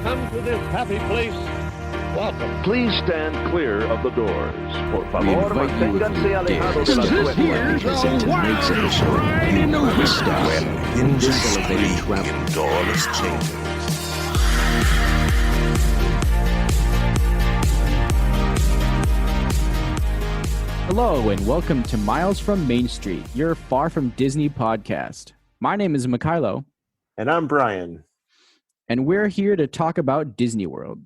come to this happy place, welcome. Please stand clear of the doors. Por We favor, invite you, if manténganse you alejados dare, de las to puertas. visit tonight's episode in Twist Indiscriminate Travel. Doorless chambers. Hello and welcome to Miles from Main Street, your Far From Disney podcast. My name is Mikhailo. And I'm Bryan. And we're here to talk about Disney World,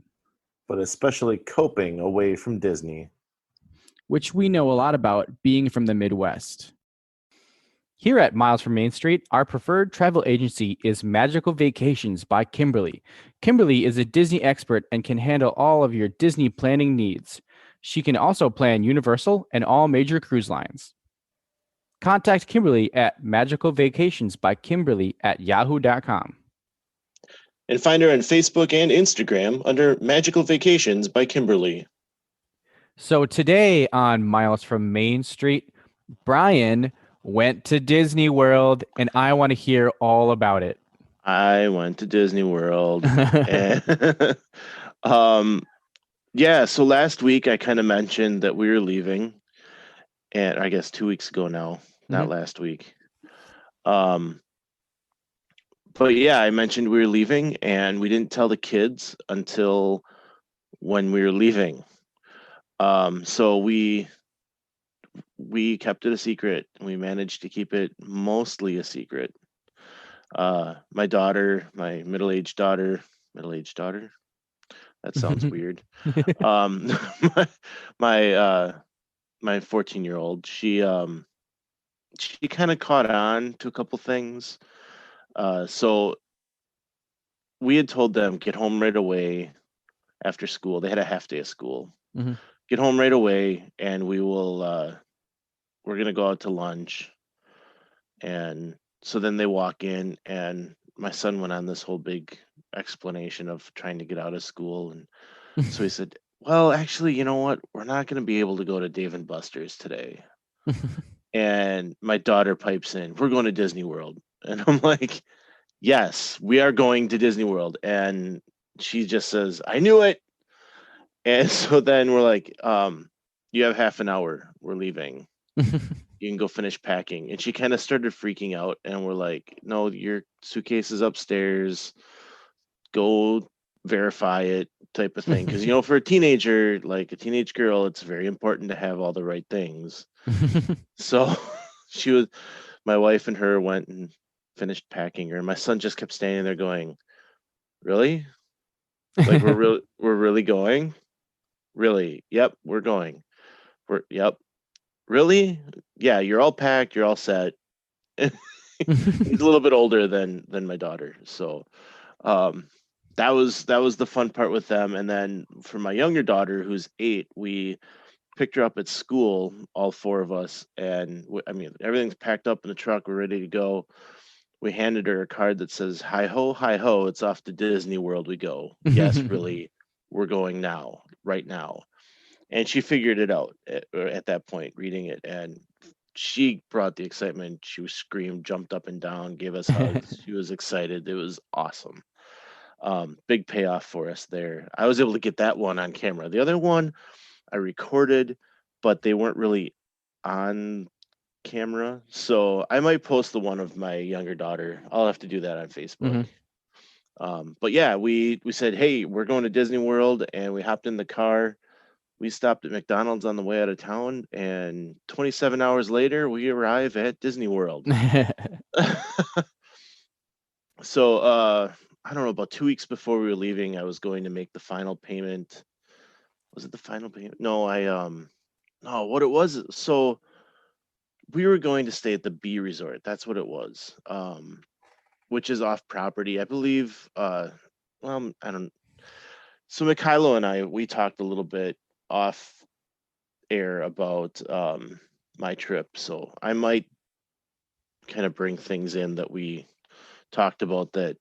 But especially coping away from Disney. which we know a lot about being from the Midwest. Here at Miles from Main Street, our preferred travel agency is Magical Vacations by Kimberly. Kimberly is a Disney expert and can handle all of your Disney planning needs. She can also plan Universal and all major cruise lines. Contact Kimberly at magicalvacationsbykimberly@yahoo.com. And find her on Facebook and Instagram under Magical Vacations by Kimberly. So today on Miles from Main Street, Bryan went to Disney World, and I want to hear all about it. I went to Disney World. and, so last week I kind of mentioned that we were leaving, and I guess 2 weeks ago now, not last week. But yeah, I mentioned we were leaving, and we didn't tell the kids until when we were leaving. So we kept it a secret, and we managed to keep it mostly a secret. My daughter, my middle-aged daughter, that sounds weird. My 14-year-old, she kind of caught on to a couple things. So we had told them, get home right away after school. They had a half day of school. Get home right away, and we will we're gonna go out to lunch. And so then they walk in, and my son went on this whole big explanation of trying to get out of school. And so he said, well, actually, you know what? We're not going to be able to go to Dave and Buster's today. And my daughter pipes in, we're going to Disney World. And I'm like, yes, we are going to Disney World. And she just says, I knew it. And so then we're like, you have half an hour. We're leaving. You can go finish packing. And she kind of started freaking out. And we're like, no, your suitcase is upstairs. Go verify it, type of thing. Because, for a teenager, like a teenage girl, it's very important to have all the right things. So my wife and her went and finished packing her. And my son just kept standing there going, really? Like, we're really going? Really? Yep, we're going. Yep. Really? Yeah, you're all packed, you're all set. He's a little bit older than my daughter. So that was the fun part with them. And then for my younger daughter, who's 8, we picked her up at school, all 4 of us, and everything's packed up in the truck, we're ready to go. We handed her a card that says, hi ho, it's off to Disney World we go. Yes, really, we're going now, right now. And she figured it out at that point, reading it, and she brought the excitement. She screamed, jumped up and down, gave us hugs. She was excited. It was awesome. Big payoff for us there. I was able to get that one on camera. The other one I recorded, but they weren't really on camera. So I might post the one of my younger daughter. I'll have to do that on Facebook. But yeah, we said, hey, we're going to Disney World, and we hopped in the car. We stopped at McDonald's on the way out of town, and 27 hours later, we arrive at Disney World. So, I don't know, about 2 weeks before we were leaving, I was going to make the final payment. Was it the final payment? No, what it was. So we were going to stay at the B Resort. That's what it was, which is off property, I believe. I don't. So Mikhailo and we talked a little bit off air about my trip. So I might kind of bring things in that we talked about that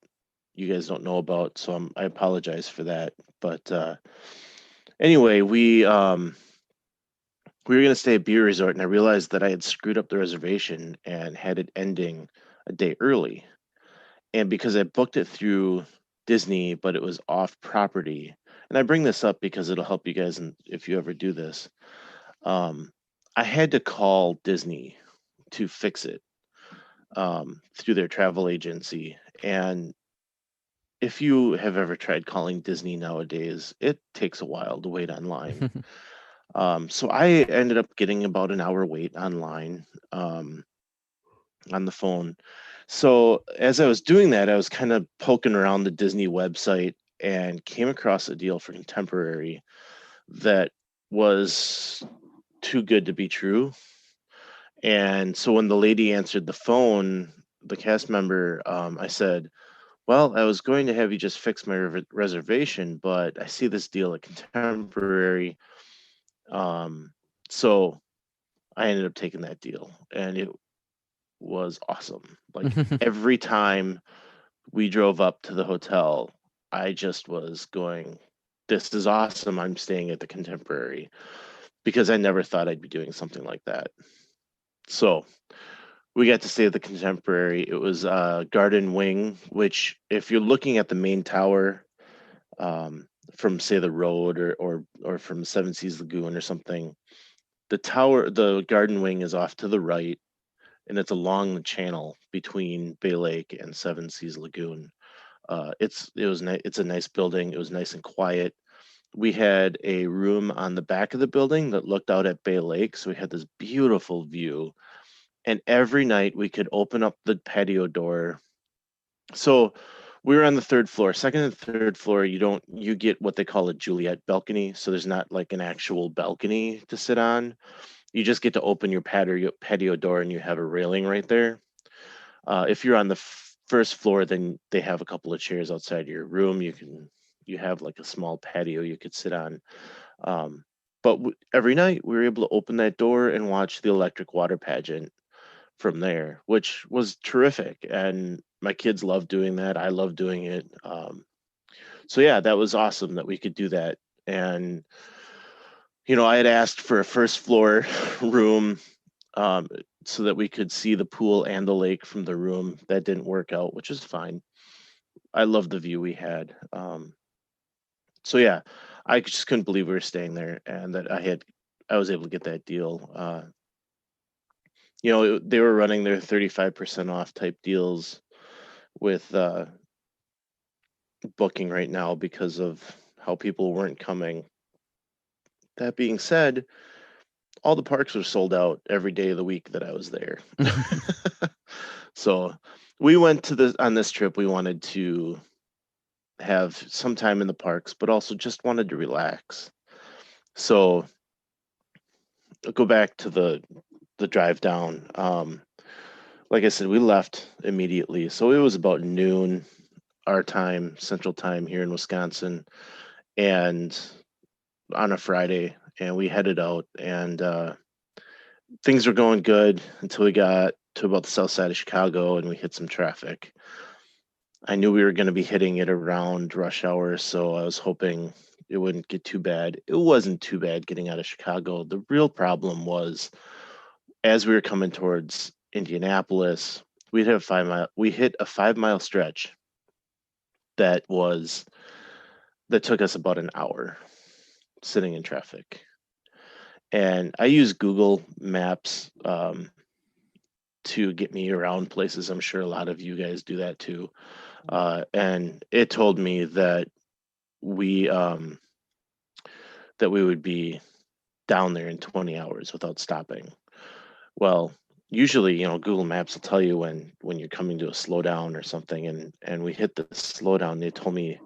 you guys don't know about. So I apologize for that. But anyway, we were going to stay at B Resort, and I realized that I had screwed up the reservation and had it ending a day early. And because I booked it through Disney, but it was off property. And I bring this up because it'll help you guys if you ever do this. I had to call Disney to fix it through their travel agency. And if you have ever tried calling Disney nowadays, it takes a while to wait online. So I ended up getting about an hour wait online on the phone. So as I was doing that, I was kind of poking around the Disney website and came across a deal for Contemporary that was too good to be true. And so when the lady answered the phone, the cast member, I said, well, I was going to have you just fix my reservation, but I see this deal at Contemporary. So I ended up taking that deal, and it was awesome. Like every time we drove up to the hotel, I just was going, this is awesome. I'm staying at the Contemporary, because I never thought I'd be doing something like that. So we got to stay at the Contemporary. It was Garden Wing, which if you're looking at the main tower from, say, the road or from Seven Seas Lagoon or something, the Garden Wing is off to the right, and it's along the channel between Bay Lake and Seven Seas Lagoon. It's a nice building. It was nice and quiet. We had a room on the back of the building that looked out at Bay Lake, so we had this beautiful view. And every night we could open up the patio door. So we were on the third floor. Second and third floor, you get what they call a Juliet balcony. So there's not like an actual balcony to sit on. You just get to open your patio door, and you have a railing right there. If you're on the first floor, then they have a couple of chairs outside your room. You have like a small patio you could sit on. But every night we were able to open that door and watch the electric water pageant from there, which was terrific. And my kids love doing that. I love doing it. So yeah, that was awesome that we could do that. And I had asked for a first floor room so that we could see the pool and the lake from the room. That didn't work out, which is fine. I love the view we had. So yeah, I just couldn't believe we were staying there, and that I was able to get that deal. They were running their 35% off type deals with booking right now because of how people weren't coming. That being said, all the parks were sold out every day of the week that I was there. So we went on this trip. We wanted to have some time in the parks, but also just wanted to relax. So I'll go back to the drive down. Like I said, we left immediately. So it was about noon our time, Central Time here in Wisconsin, and on a Friday, and we headed out, and things were going good until we got to about the south side of Chicago, and we hit some traffic. I knew we were going to be hitting it around rush hour, so I was hoping it wouldn't get too bad. It wasn't too bad getting out of Chicago. The real problem was, as we were coming towards Indianapolis, we hit a 5-mile stretch that took us about an hour sitting in traffic. And I use Google Maps to get me around places. I'm sure a lot of you guys do that too. And it told me that we would be down there in 20 hours without stopping. Well, usually, Google Maps will tell you when you're coming to a slowdown or something, and we hit the slowdown. They told me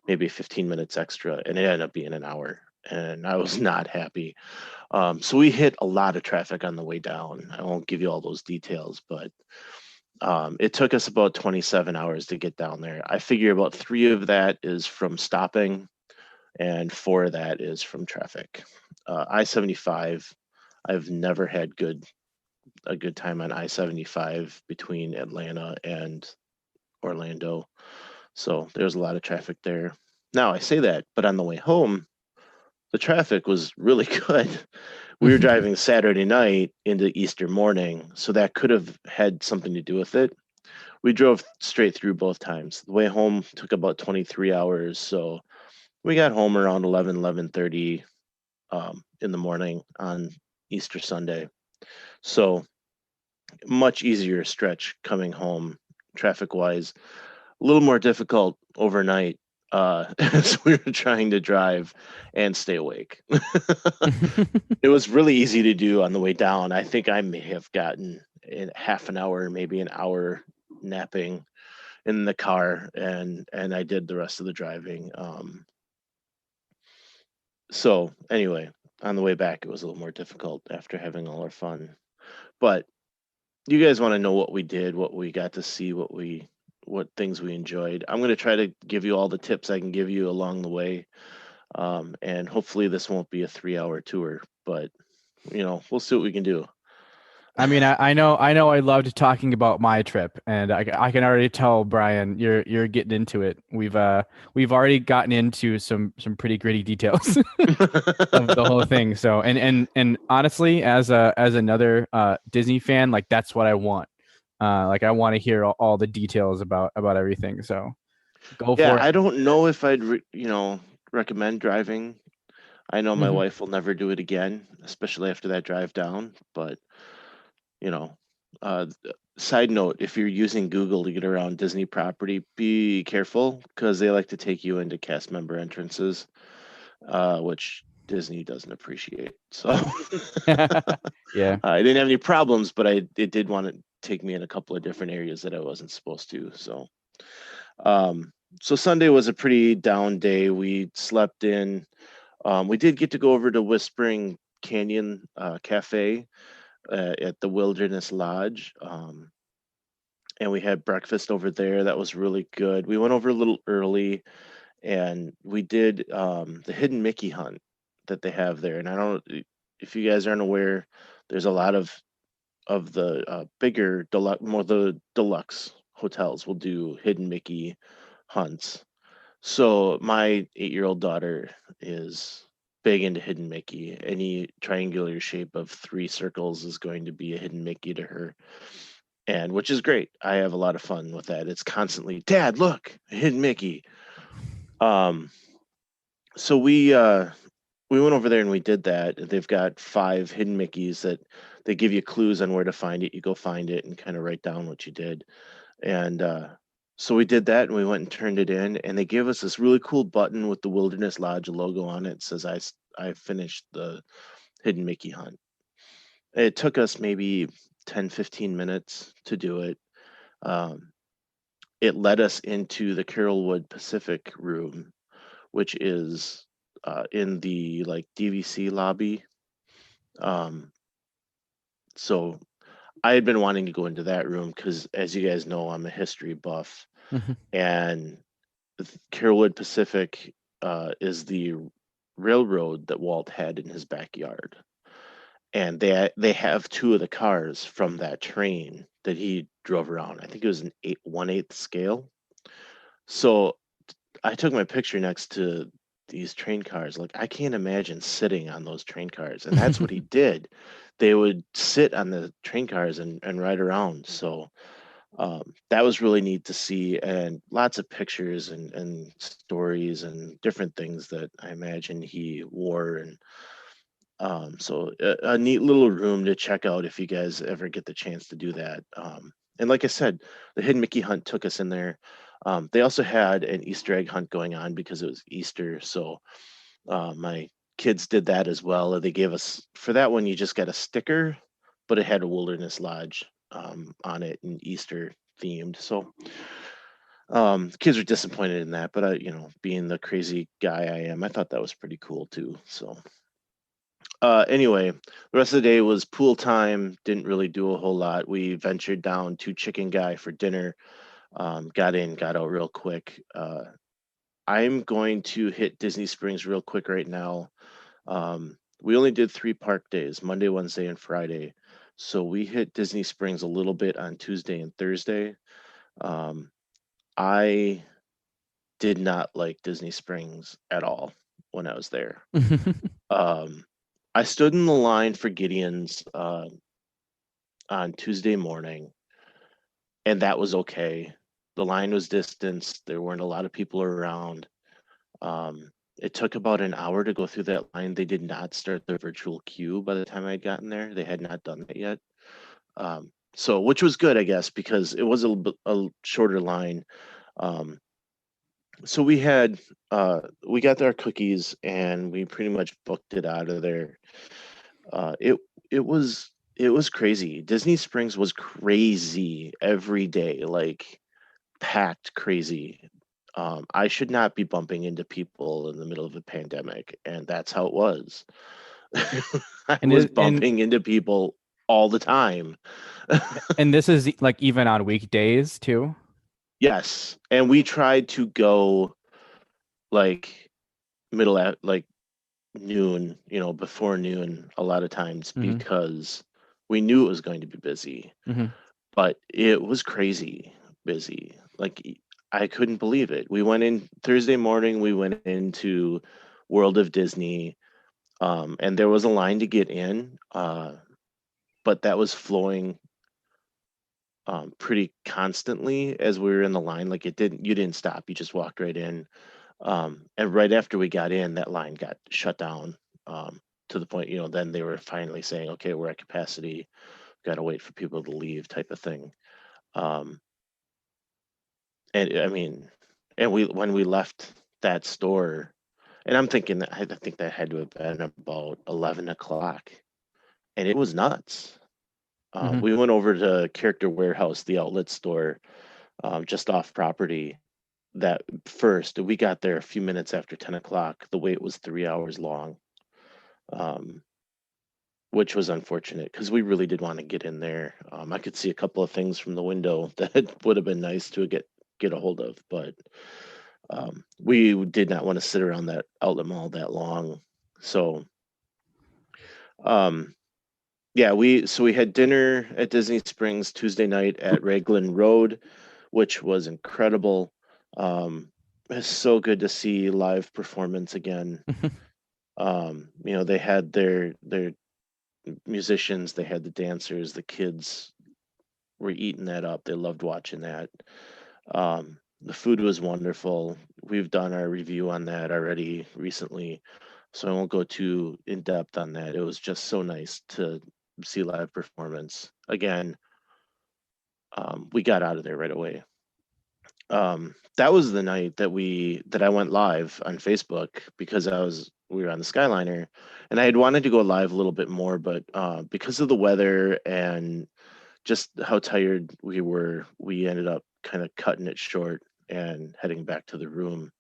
maybe 15 minutes extra, and it ended up being an hour, and I was not happy. So we hit a lot of traffic on the way down. I won't give you all those details, but it took us about 27 hours to get down there. I figure about 3 of that is from stopping, and 4 of that is from traffic. I-75, I've never had a good time on I-75 between Atlanta and Orlando. So there's a lot of traffic there. Now I say that, but on the way home, the traffic was really good. We were driving Saturday night into Easter morning, so that could have had something to do with it. we drove straight through both times. The way home took about 23 hours, so we got home around 11:30 in the morning on Easter Sunday. So much easier stretch coming home traffic wise. A little more difficult overnight as we were trying to drive and stay awake. It was really easy to do on the way down. I think I may have gotten in half an hour, maybe an hour napping in the car, and I did the rest of the driving. So anyway, on the way back, it was a little more difficult after having all our fun. But you guys want to know what we did, what we got to see, what things we enjoyed. I'm going to try to give you all the tips I can give you along the way. And hopefully this won't be a 3-hour tour, but we'll see what we can do. I mean, I know I loved talking about my trip, and I can already tell, Brian, you're getting into it. We've already gotten into some pretty gritty details of the whole thing. So and honestly, as another Disney fan, like that's what I want. Like I want to hear all the details about everything. So go Yeah, for it. I don't know if I'd recommend driving. I know my Mhm. wife will never do it again, especially after that drive down. But you know, side note, if you're using Google to get around Disney property, be careful because they like to take you into cast member entrances, which Disney doesn't appreciate. So Yeah. I didn't have any problems, but it did want to take me in a couple of different areas that I wasn't supposed to. Um, so Sunday was a pretty down day. We slept in. We did get to go over to Whispering Canyon Cafe at the Wilderness Lodge. And we had breakfast over there. That was really good. We went over a little early and we did the hidden Mickey hunt that they have there. And I don't, if you guys aren't aware, there's a lot of the bigger deluxe, more the deluxe hotels will do hidden Mickey hunts. So my 8-year-old daughter is big into hidden Mickey. Any triangular shape of 3 circles is going to be a hidden Mickey to her. And which is great. I have a lot of fun with that. It's constantly, Dad, look, a hidden Mickey. So we went over there and we did that. They've got 5 hidden Mickeys that they give you clues on where to find it. You go find it and kind of write down what you did. And so we did that and we went and turned it in. And they gave us this really cool button with the Wilderness Lodge logo on it. It says I finished the hidden Mickey hunt. It took us maybe 10-15 minutes to do it. It led us into the Carrollwood Pacific room, which is in the like DVC lobby. So I had been wanting to go into that room because, as you guys know, I'm a history buff, Mhm. and Carrollwood Pacific is the railroad that Walt had in his backyard, and they have 2 of the cars from that train that he drove around. I think it was an 1/8 scale. So I took my picture next to these train cars. Like I can't imagine sitting on those train cars, and that's what he did. They would sit on the train cars and ride around. So that was really neat to see, and lots of pictures and stories and different things that I imagine he wore. And so a neat little room to check out if you guys ever get the chance to do that. And like I said, the Hidden Mickey hunt took us in there. They also had an Easter egg hunt going on because it was Easter. So my kids did that as well. They gave us, for that one, you just got a sticker, but it had a Wilderness Lodge on it and Easter themed. So kids were disappointed in that, but I, being the crazy guy I am, I thought that was pretty cool too. So anyway, the rest of the day was pool time. Didn't really do a whole lot. We ventured down to Chicken Guy for dinner. Got in, got out real quick. I'm going to hit Disney Springs real quick right now. We only did 3 park days, Monday, Wednesday, and Friday. So we hit Disney Springs a little bit on Tuesday and Thursday. I did not like Disney Springs at all when I was there. I stood in the line for Gideon's on Tuesday morning, and that was okay. The line was distanced. There weren't a lot of people around. It took about an hour to go through that line. They did not start the virtual queue by the time I had gotten there. They had not done that yet. So, which was good, I guess, because it was a shorter line. So we got our cookies and we pretty much booked it out of there. It was crazy. Disney Springs was crazy every day, like packed crazy. I should not be bumping into people in the middle of a pandemic, and that's how it was. I And was it, and bumping into people all the time. and this is like even on weekdays too. Yes, and we tried to go like middle at like noon, before noon a lot of times Mm-hmm. because we knew it was going to be busy, Mm-hmm. but it was crazy busy. Like I couldn't believe it. We went in Thursday morning, we went into World of Disney, and there was a line to get in, but that was flowing pretty constantly as we were in the line. Like you didn't stop, you just walked right in. And right after we got in, that line got shut down, to the point, then they were finally saying, okay, we're at capacity, got to wait for people to leave type of thing. Um, and I mean, and when we left that store, and I'm thinking that I think that had to have been about 11 o'clock, and it was nuts. Mm-hmm. We went over to Character Warehouse, the outlet store, just off property. That first, we got there a few minutes after 10 o'clock. The wait was 3 hours long, um, which was unfortunate because we really did want to get in there. I could see a couple of things from the window that would have been nice to get a hold of, but we did not want to sit around that outlet mall that long. So, um, yeah, we had dinner at Disney Springs Tuesday night at Raglan Road, which was incredible. It's so good to see live performance again. They had their musicians, they had the dancers, the kids were eating that up. They loved watching that. The food was wonderful. We've done our review on that already recently, so I won't go too in depth on that. It was just so nice to see live performance again. We got out of there right away. That was the night that I went live on Facebook because we were on the Skyliner, and I had wanted to go live a little bit more, but because of the weather and just how tired we were, we ended up kind of cutting it short and heading back to the room.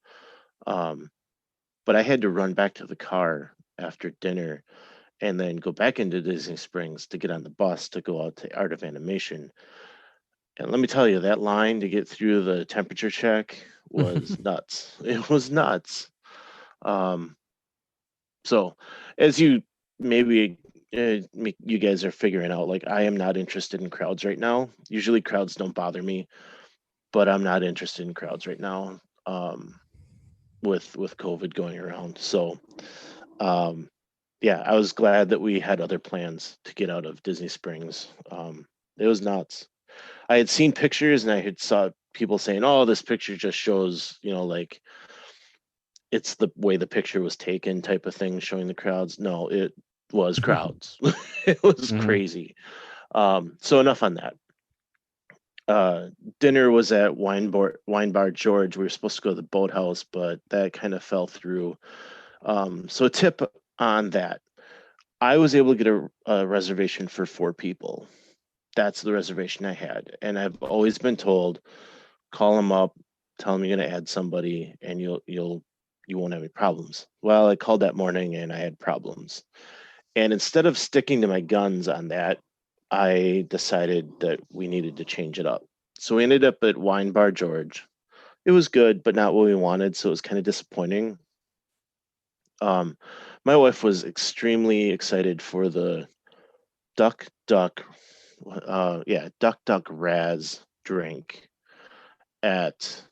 But I had to run back to the car after dinner and then go back into Disney Springs to get on the bus to go out to Art of Animation. And let me tell you, that line to get through the temperature check was nuts. It was nuts. Um, so, as you maybe you guys are figuring out, like I am not interested in crowds right now. Usually, crowds don't bother me, but I'm not interested in crowds right now. With COVID going around, so yeah, I was glad that we had other plans to get out of Disney Springs. It was nuts. I had seen pictures and I had saw people saying, "Oh, this picture just shows, like it's the way the picture was taken type of thing, showing the crowds." No, it was crowds. It was Mm-hmm. crazy. So enough on that. Dinner was at Wine Bar George. We were supposed to go to the Boathouse, but that kind of fell through. So a tip on that. I was able to get a reservation for 4 people. That's the reservation I had. And I've always been told, call them up, tell them you're going to add somebody and you won't have any problems. Well, I called that morning and I had problems. And instead of sticking to my guns on that, I decided that we needed to change it up. So we ended up at Wine Bar George. It was good, but not what we wanted, so it was kind of disappointing. My wife was extremely excited for the Duck Duck, Duck Duck Raz drink at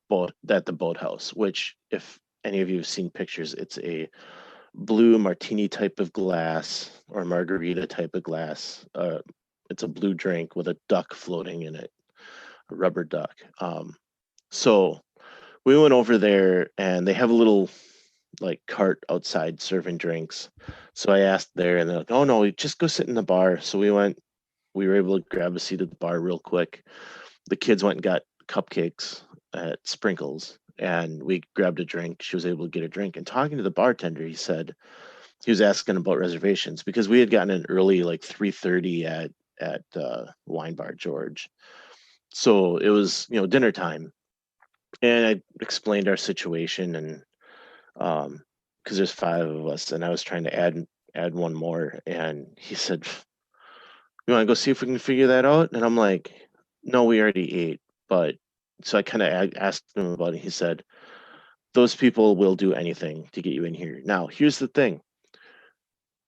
the Boathouse. Which, if any of you have seen pictures, it's a blue martini type of glass or margarita type of glass. It's a blue drink with a duck floating in it. a rubber duck. So we went over there, and they have a little like cart outside serving drinks. So I asked there, and they're like, "Oh no, just go sit in the bar." So we went. We were able to grab a seat at the bar real quick. The kids went and got cupcakes at Sprinkles, and we grabbed a drink. She was able to get a drink. And talking to the bartender, he was asking about reservations because we had gotten an early, like 3:30 at Wine Bar George. So it was dinner time, and I explained our situation, and because there's 5 of us, and I was trying to add one more, and he said, "You want to go see if we can figure that out?" And I'm like, "No, we already ate." But so I kind of asked him about it. He said, "Those people will do anything to get you in here." Now, here's the thing.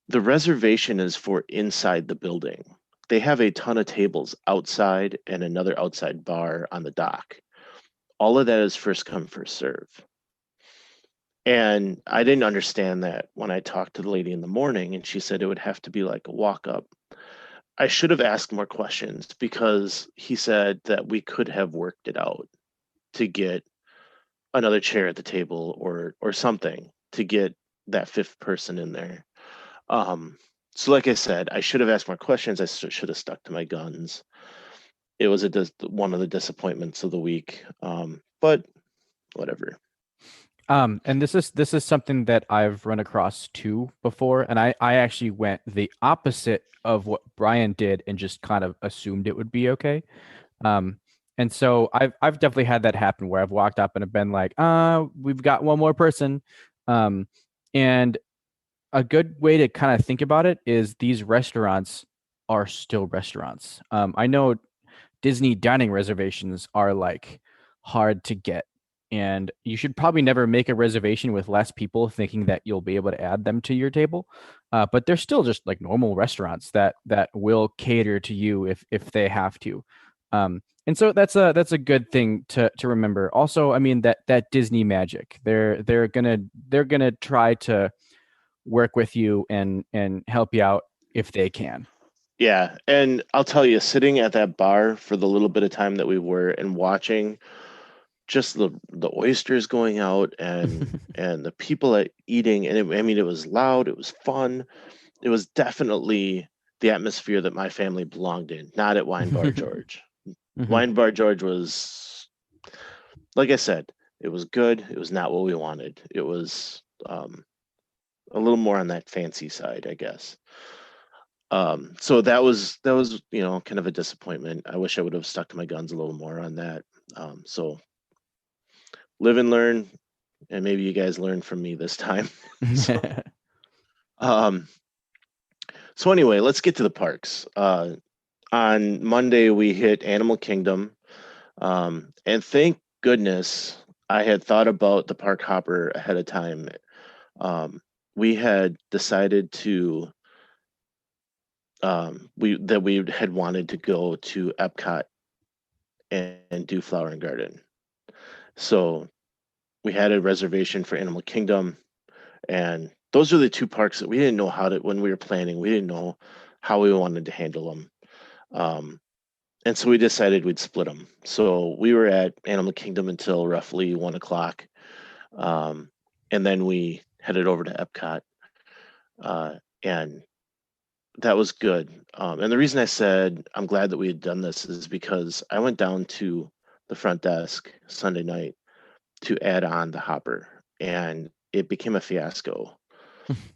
The reservation is for inside the building. They have a ton of tables outside and another outside bar on the dock. All of that is first come, first serve. And I didn't understand that when I talked to the lady in the morning, and she said it would have to be like a walk up. I should have asked more questions because he said that we could have worked it out to get another chair at the table or something to get that fifth person in there. So like I said, I should have asked more questions. I should have stuck to my guns. It was one of the disappointments of the week. But whatever. And this is something that I've run across too before, and I actually went the opposite of what Bryan did and just kind of assumed it would be okay. And so I've definitely had that happen where I've walked up and have been like, we've got one more person. And a good way to kind of think about it is these restaurants are still restaurants. I know Disney dining reservations are like hard to get, and you should probably never make a reservation with less people thinking that you'll be able to add them to your table. But they're still just like normal restaurants that will cater to you if they have to. And so that's a good thing to remember. Also, I mean that Disney magic. They're gonna try to work with you and help you out if they can. Yeah, and I'll tell you, sitting at that bar for the little bit of time that we were and watching just the oysters going out and the people eating, and it was loud, it was fun, it was definitely the atmosphere that my family belonged in, not at Wine Bar George. Wine Bar George was, like I said, it was good. It was not what we wanted. It was a little more on that fancy side, I guess. So that was kind of a disappointment. I wish I would have stuck to my guns a little more on that. So live and learn, and maybe you guys learn from me this time. So anyway, let's get to the parks. On Monday we hit Animal Kingdom, and thank goodness I had thought about the park hopper ahead of time. We had decided to we had wanted to go to Epcot and do Flower and Garden. So we had a reservation for Animal Kingdom, and those are the two parks that we didn't know when we were planning, we didn't know how we wanted to handle them. And so we decided we'd split them. So we were at Animal Kingdom until roughly 1:00. And then we headed over to Epcot. And that was good. And the reason I said I'm glad that we had done this is because I went down to the front desk Sunday night to add on the hopper, and it became a fiasco.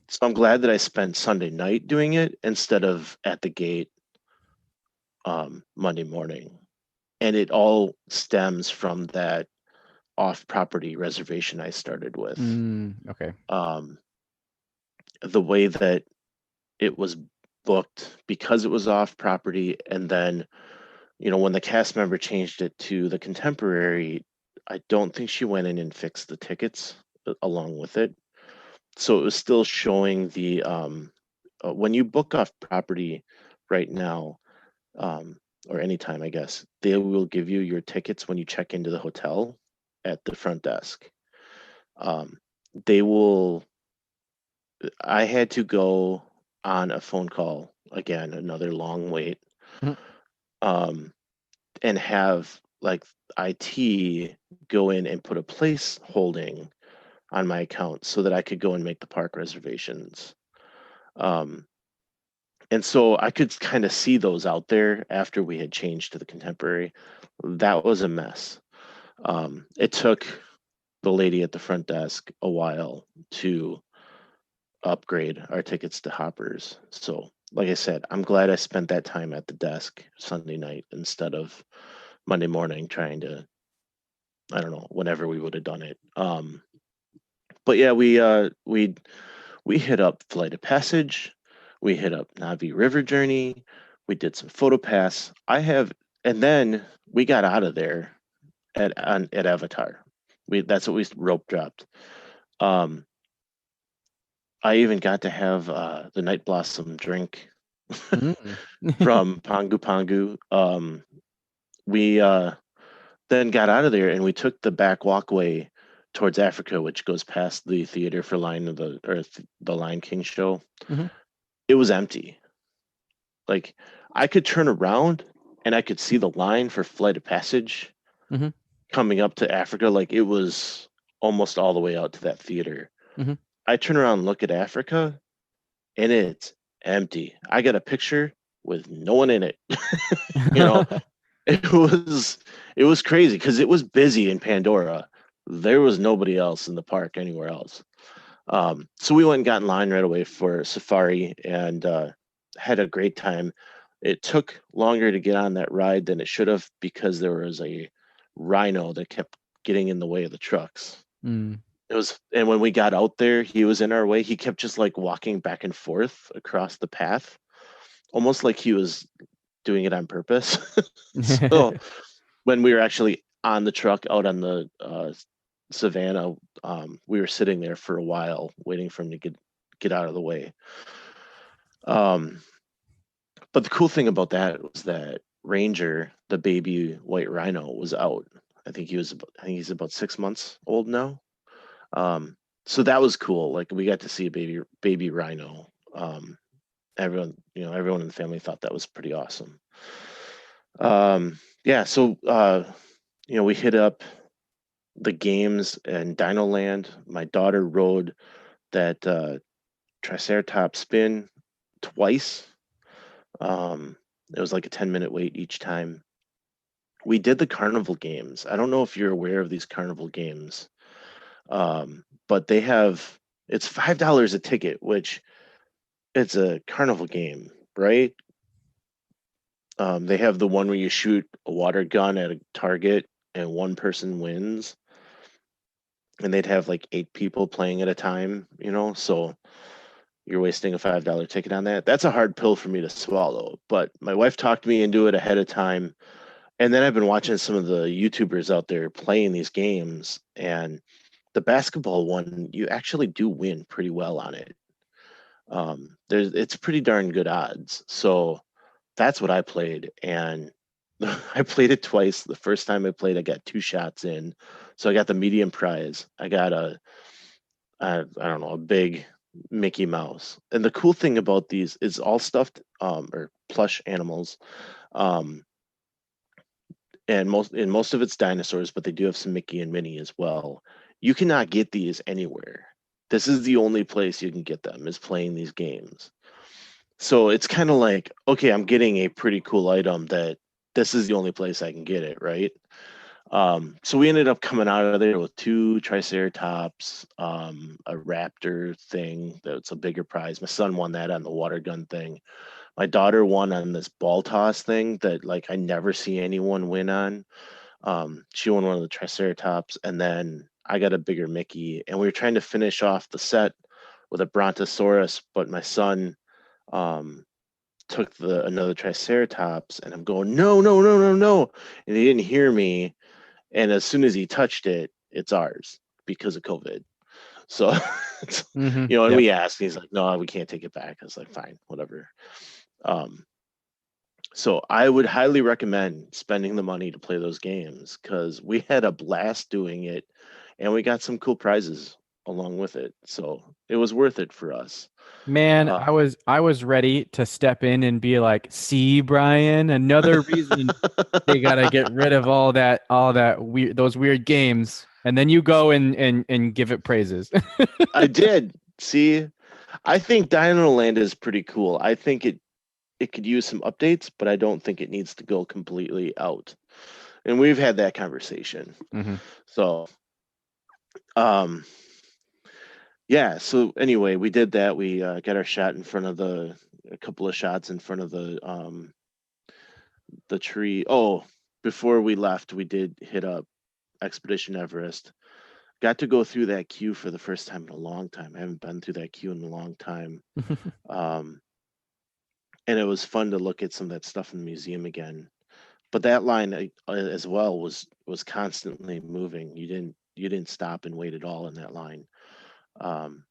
So I'm glad that I spent Sunday night doing it instead of at the gate Monday morning. And it all stems from that off-property reservation I started with. Okay. The way that it was booked because it was off property, and then when the cast member changed it to the contemporary, I don't think she went in and fixed the tickets along with it, so it was still showing the when you book off property right now, or anytime, I guess they will give you your tickets when you check into the hotel at the front desk. They will I had to go on a phone call again, another long wait, Mhm. and have like IT go in and put a place holding on my account so that I could go and make the park reservations. Um, and so I could kind of see those out there after we had changed to the contemporary. That was a mess. It took the lady at the front desk a while to upgrade our tickets to hoppers. So, like I said, I'm glad I spent that time at the desk Sunday night instead of Monday morning trying to, I don't know, whenever we would have done it. But yeah, we hit up Flight of Passage, we hit up Navi River Journey, we did some photo pass. And then we got out of there at Avatar. That's what we rope dropped. Um, I even got to have the Night Blossom drink Mm. from Pangu Pangu. We then got out of there and we took the back walkway towards Africa, which goes past the theater for the Lion King show. Mhm. It was empty. Like I could turn around and I could see the line for Flight of Passage Mhm. coming up to Africa. Like it was almost all the way out to that theater. Mhm. I turn around and look at Africa and it's empty. I got a picture with no one in it. You know, it was crazy because it was busy in Pandora. There was nobody else in the park anywhere else. So we went and got in line right away for Safari and had a great time. It took longer to get on that ride than it should have because there was a rhino that kept getting in the way of the trucks. Mm. And when we got out there, he was in our way. He kept just like walking back and forth across the path, almost like he was doing it on purpose. So when we were actually on the truck out on the savannah, we were sitting there for a while waiting for him to get out of the way. But the cool thing about that was that Ranger, the baby white rhino, was out. I think he's about 6 months old now. So that was cool. Like we got to see a baby rhino. Everyone in the family thought that was pretty awesome. Yeah, so we hit up the games in Dino Land. My daughter rode that Triceratops spin twice. It was like a 10-minute wait each time. We did the carnival games. I don't know if you're aware of these carnival games, but it's $5 a ticket, which it's a carnival game, right? They have the one where you shoot a water gun at a target and one person wins. And they'd have like 8 people playing at a time, so you're wasting a $5 ticket on that. That's a hard pill for me to swallow, but my wife talked me into it ahead of time. And then I've been watching some of the YouTubers out there playing these games, and the basketball one, you actually do win pretty well on it. It's pretty darn good odds. So that's what I played, and I played it twice. The first time I played, I got 2 shots in, so I got the medium prize. I got I don't know, a big Mickey Mouse. And the cool thing about these is all stuffed or plush animals. And most of it's dinosaurs, but they do have some Mickey and Minnie as well. You cannot get these anywhere. This is the only place you can get them, is playing these games. So it's kind of like, okay, I'm getting a pretty cool item that this is the only place I can get it, right? So we ended up coming out of there with 2 Triceratops, a raptor thing that's a bigger prize. My son won that on the water gun thing. My daughter won on this ball toss thing that like I never see anyone win on. She won one of the Triceratops, and then I got a bigger Mickey, and we were trying to finish off the set with a Brontosaurus, but my son took another Triceratops, and I'm going, no, no, no, no, no, and he didn't hear me. And as soon as he touched it, it's ours because of COVID. So, Mhm. and Yep. we asked, and he's like, no, we can't take it back. I was like, fine, whatever. So I would highly recommend spending the money to play those games because we had a blast doing it and we got some cool prizes. along with it. So it was worth it for us. Man, I was ready to step in and be like, "See, Brian, another reason they gotta get rid of all that weird those weird games." And then you go and give it praises. I did. See, I think Dino Land is pretty cool. I think it could use some updates, but I don't think it needs to go completely out. And we've had that conversation. hmm So, um, yeah. So anyway, we did that. We got our shot in front of a couple of shots in front of the tree. Oh, before we left, we did hit up Expedition Everest. Got to go through that queue for the first time in a long time. I haven't been through that queue in a long time. Um, and it was fun to look at some of that stuff in the museum again. But that line as well was constantly moving. You didn't stop and wait at all in that line. Um,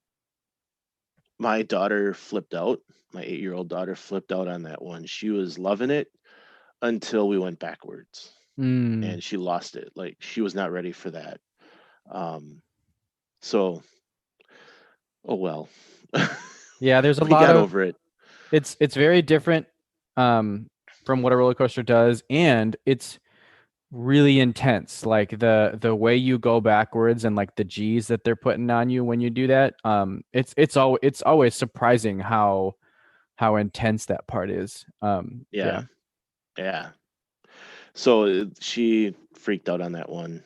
my daughter flipped out. My 8-year-old daughter flipped out on that one. She was loving it until we went backwards, Mm. and she lost it. Like she was not ready for that. So, oh well. Yeah, there's a We lot got of over it. it's very different from what a roller coaster does, and it's really intense. Like the way you go backwards and like the G's that they're putting on you when you do that. It's always surprising how intense that part is. Yeah, yeah. So she freaked out on that one.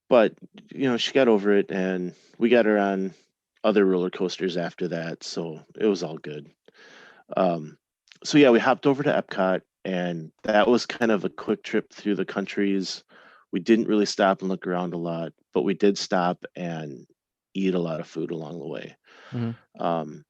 But she got over it, and we got her on other roller coasters after that, so it was all good. So yeah, we hopped over to Epcot, and that was kind of a quick trip through the countries. We didn't really stop and look around a lot, but we did stop and eat a lot of food along the way. Mhm. Um,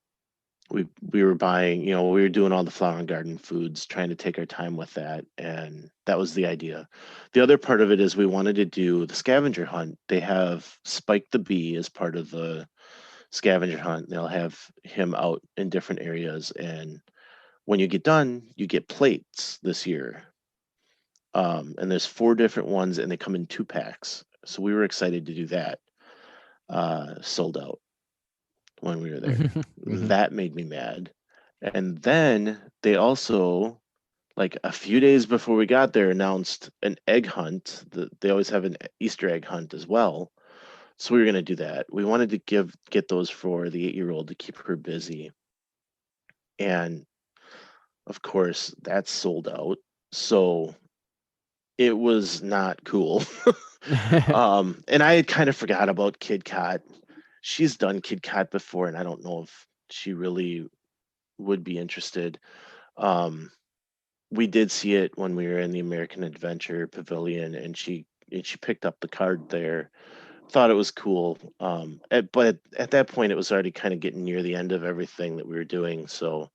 we were buying, we were doing all the flower and garden foods, trying to take our time with that, and that was the idea. The other part of it is we wanted to do the scavenger hunt. They have Spike the Bee as part of the scavenger hunt. They'll have him out in different areas, and when you get done, you get plates this year. And there's 4 different ones, and they come in 2 packs. So we were excited to do that. Sold out when we were there. Mhm. That made me mad. And then they also, like a few days before we got there, announced an egg hunt. They always have an Easter egg hunt as well. So we were going to do that. We wanted to get those for the 8-year-old to keep her busy. And of course, that's sold out. So it was not cool. And I had kind of forgot about Kid Kat. She's done Kid Kat before, and I don't know if she really would be interested. Um, we did see it when we were in the American Adventure Pavilion, and she picked up the card there. Thought it was cool. But at that point, it was already kind of getting near the end of everything that we were doing, so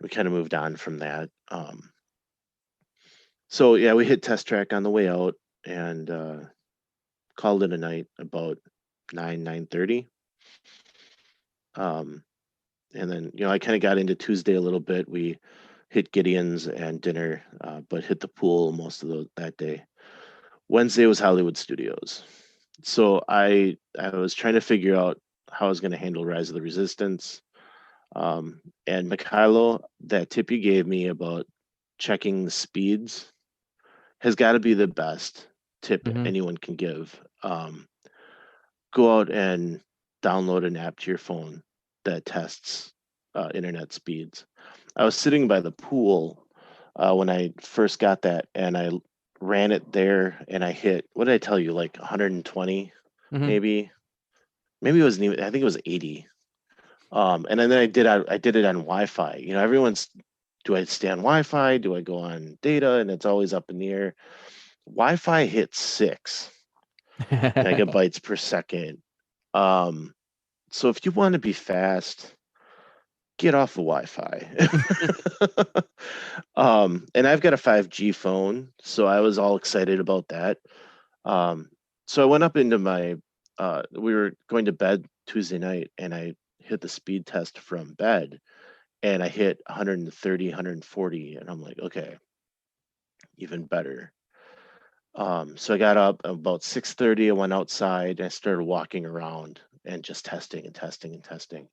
we kind of moved on from that. So yeah, we hit Test Track on the way out, and called it a night about 9:30. Um, and then I kind of got into Tuesday a little bit. We hit Gideon's and dinner, but hit the pool most of that day. Wednesday was Hollywood Studios. So I was trying to figure out how I was going to handle Rise of the Resistance. And Mikhailo, that tip you gave me about checking the speeds has got to be the best tip Mhm. anyone can give. Go out and download an app to your phone that tests internet speeds. I was sitting by the pool when I first got that, and I ran it there, and I hit, what did I tell you, like 120, Mhm. maybe? Maybe it wasn't even, I think it was 80. And then I did it on Wi-Fi. Everyone's, do I stay on Wi-Fi? Do I go on data? And it's always up in the air. Wi-Fi hit 6 megabytes per second. Um, so if you want to be fast, get off the Wi-Fi. And I've got a 5G phone, so I was all excited about that. So I went up into we were going to bed Tuesday night, and I hit the speed test from bed, and I hit 130, 140, and I'm like, okay, even better. So I got up about 6:30. I went outside and I started walking around and just testing and testing and testing.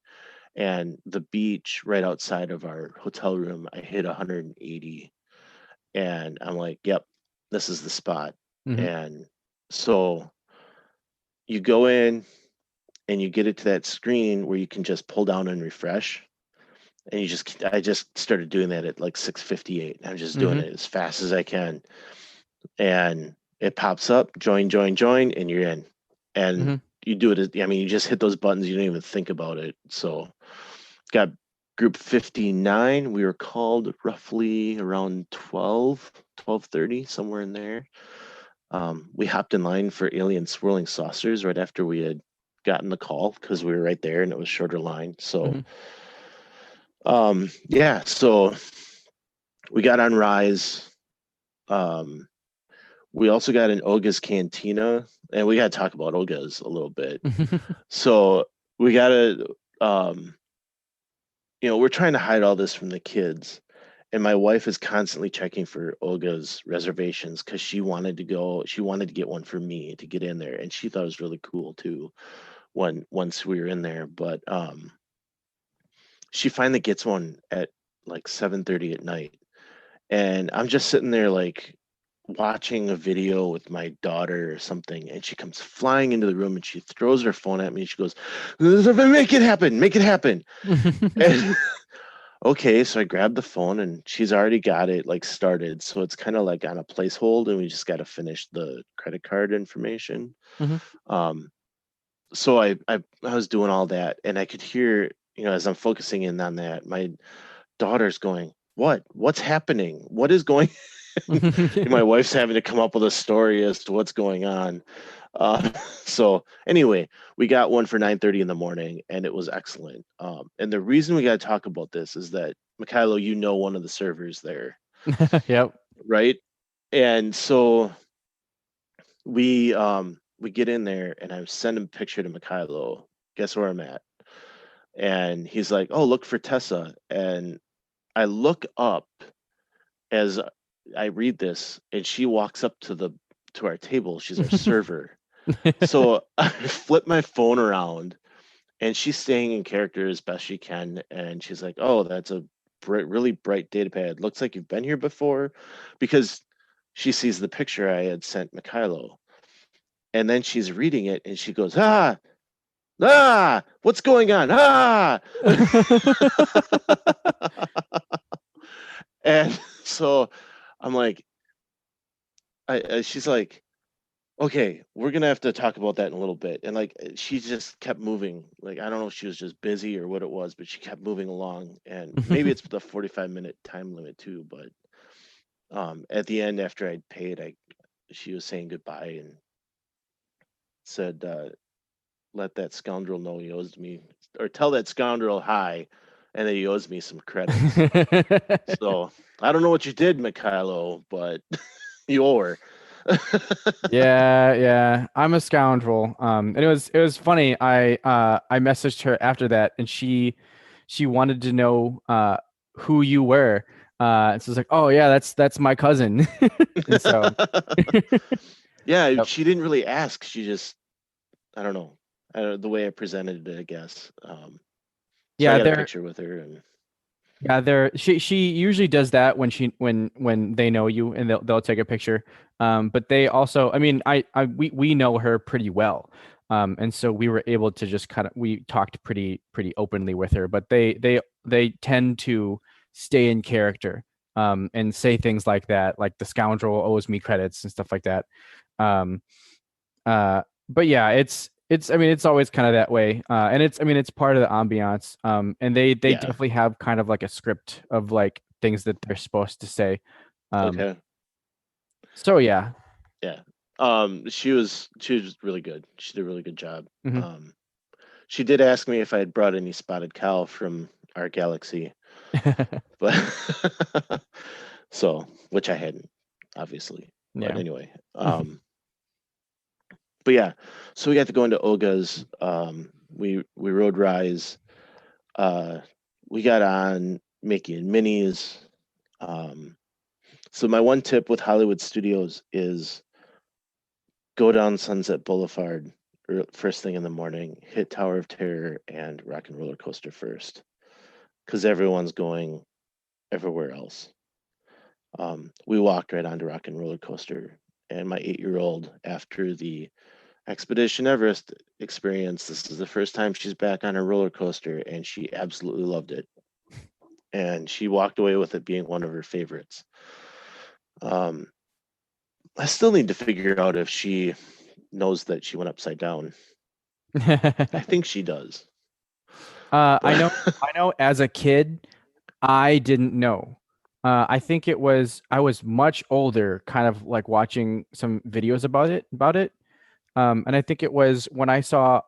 And the beach right outside of our hotel room, I hit 180, and I'm like, "Yep, this is the spot." Mhm. And so you go in and you get it to that screen where you can just pull down and refresh. And I just started doing that at like 6:58. I'm just doing Mhm. it as fast as I can. And it pops up, join, join, join, and you're in. And Mhm. you do it. I mean, you just hit those buttons. You don't even think about it. So got group 59. We were called roughly around 12:30, somewhere in there. We hopped in line for alien swirling saucers right after we had gotten the call because we were right there and it was shorter line. So, Mhm. yeah, so we got on Rise. Um, we also got an Oga's Cantina, and we got to talk about Oga's a little bit. So we got to, um, we're trying to hide all this from the kids. And my wife is constantly checking for Olga's reservations because she wanted to go. She wanted to get one for me to get in there, and she thought it was really cool too. Once we were in there, but she finally gets one at like 7:30 at night, and I'm just sitting there like watching a video with my daughter or something, and she comes flying into the room and she throws her phone at me. And she goes, "Make it happen! Make it happen!" And okay, so I grabbed the phone and she's already got it like started. So it's kind of like on a place hold and we just got to finish the credit card information. Mhm. Um, so I was doing all that and I could hear, as I'm focusing in on that, my daughter's going, What's happening? What is going and my wife's having to come up with a story as to what's going on. So anyway, we got one for 9:30 in the morning, and it was excellent. And the reason we got to talk about this is that Mikhailo, one of the servers there, Yep. right? And so we get in there, and I'm sending a picture to Mikhailo. Guess where I'm at? And he's like, "Oh, look for Tessa." And I look up as I read this, and she walks up to our table. She's our server. So I flip my phone around and she's staying in character as best she can. And she's like, "Oh, that's a really bright data pad. Looks like you've been here before," because she sees the picture I had sent Mikhailo. And then she's reading it and she goes, what's going on? And so I'm like, she's like, "Okay, we're gonna have to talk about that in a little bit." And like she just kept moving. Like I don't know if she was just busy or what it was, but she kept moving along. And maybe it's the 45-minute time limit too. But at the end, after I'd paid, she was saying goodbye and said, "Let that scoundrel know he owes me, or tell that scoundrel hi, and that he owes me some credits." So I don't know what you did, Mikhailo, but you owe her. Yeah, yeah. I'm a scoundrel. And it was funny. I messaged her after that and she wanted to know who you were. And so it's like, "Oh yeah, that's my cousin." And so Yeah, yep. she didn't really ask. She just, I don't know, the way I presented it, I guess. So I Yeah, got a they're picture with her, and yeah, she usually does that when they know you and they'll take a picture. But they also, I mean, we know her pretty well. And so we were able to just we talked pretty openly with her, but they tend to stay in character and say things like that, like the scoundrel owes me credits and stuff like that. Um but yeah, it's I mean it's always kind of that way. And it's I mean it's part of the ambiance. And they yeah, definitely have kind of like a script of like things that they're supposed to say. Um okay, so yeah. yeah. She was really good. She did a really good job. Mhm. She did ask me if I had brought any spotted cow from our galaxy, but so which I hadn't, obviously. But Yeah. anyway, but yeah, so we got to go into Olga's. We rode Rise. Uh, we got on making minis. Um, so my one tip with Hollywood Studios is go down Sunset Boulevard first thing in the morning, hit Tower of Terror and Rock and Roller Coaster first, because everyone's going everywhere else. We walked right onto Rock and Roller Coaster, and my 8-year-old, after the Expedition Everest experience, this is the first time she's back on a roller coaster, and she absolutely loved it. And she walked away with it being one of her favorites. I still need to figure out if she knows that she went upside down. I think she does. I know as a kid, I didn't know. I think I was much older, kind of like watching some videos about it. And I think it was when I saw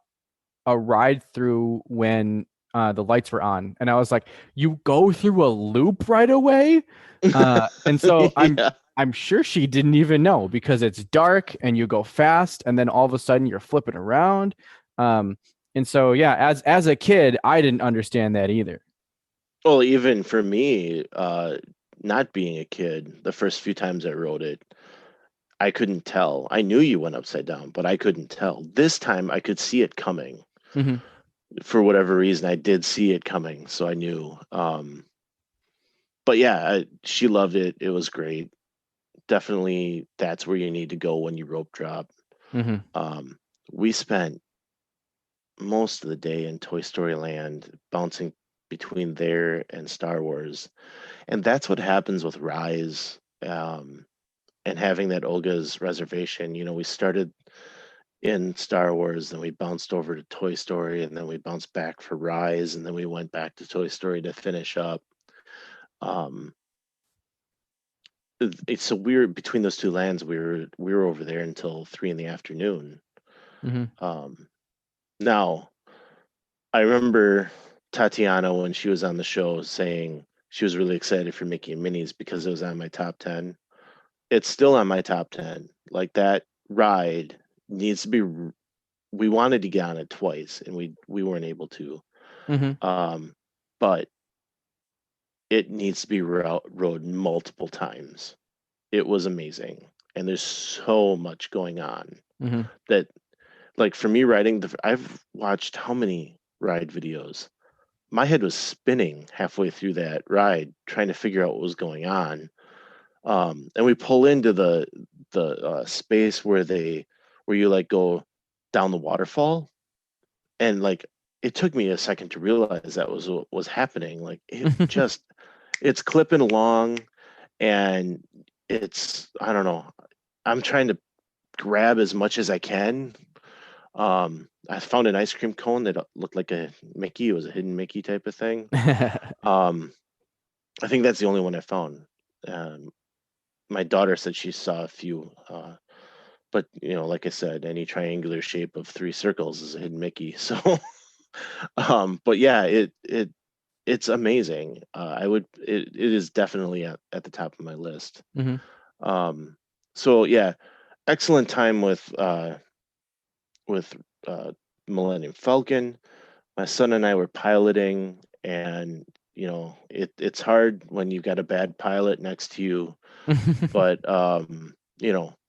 a ride through when the lights were on, and I was like, "You go through a loop right away?" And so Yeah. I'm sure she didn't even know because it's dark and you go fast, and then all of a sudden you're flipping around. And so yeah, as a kid, I didn't understand that either. Well, even for me, not being a kid, the first few times I rode it, I couldn't tell. I knew you went upside down, but I couldn't tell. This time I could see it coming. Mm-hmm. For whatever reason, I did see it coming, so I knew. But yeah, she loved it. It was great. Definitely, that's where you need to go when you rope drop. Mm-hmm. We spent most of the day in Toy Story Land, bouncing between there and Star Wars, and that's what happens with Rise. And having that Olga's reservation, we started in Star Wars, then we bounced over to Toy Story, and then we bounced back for Rise, and then we went back to Toy Story to finish up. Um, it's so weird between those two lands. We were over there until 3 in the afternoon. Mm-hmm. Now I remember Tatiana when she was on the show saying she was really excited for Mickey and Minnie's because it was on my top 10. It's still on my top 10. Like, that ride needs to be. We wanted to get on it twice, and we weren't able to. Mm-hmm. But it needs to be rode multiple times. It was amazing, and there's so much going on Mm-hmm. that, like, for me riding I've watched how many ride videos. My head was spinning halfway through that ride trying to figure out what was going on. And we pull into the space where you like go down the waterfall, and like it took me a second to realize that was what was happening. Like, it's clipping along, and I don't know, I'm trying to grab as much as I can. I found an ice cream cone that looked like a Mickey. It was a hidden Mickey type of thing. I think that's the only one I found. My daughter said she saw a few, but like I said, any triangular shape of 3 circles is a hidden Mickey. So, but yeah, it's amazing. It is definitely at the top of my list. Mm-hmm. So yeah, excellent time with Millennium Falcon. My son and I were piloting, and it's hard when you've got a bad pilot next to you. But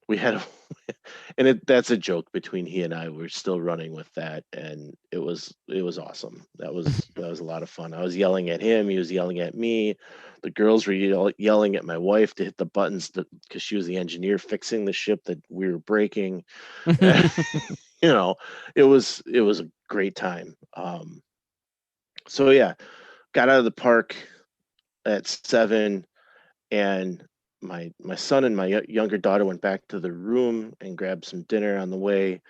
we had and that's a joke between he and I. We're still running with that, and it was awesome. That was a lot of fun. I was yelling at him, he was yelling at me. The girls were yelling at my wife to hit the buttons because she was the engineer fixing the ship that we were breaking. It was a great time. So yeah, got out of the park at 7, and my son and my younger daughter went back to the room and grabbed some dinner on the way.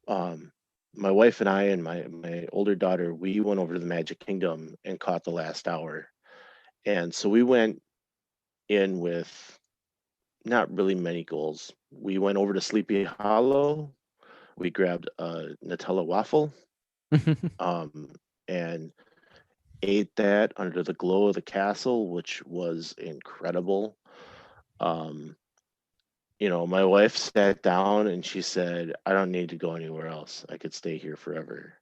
My wife and I and my older daughter, we went over to the Magic Kingdom and caught the last hour. And so we went in with not really many goals. We went over to Sleepy Hollow. We grabbed a Nutella waffle, and ate that under the glow of the castle, which was incredible. My wife sat down and she said, "I don't need to go anywhere else. I could stay here forever."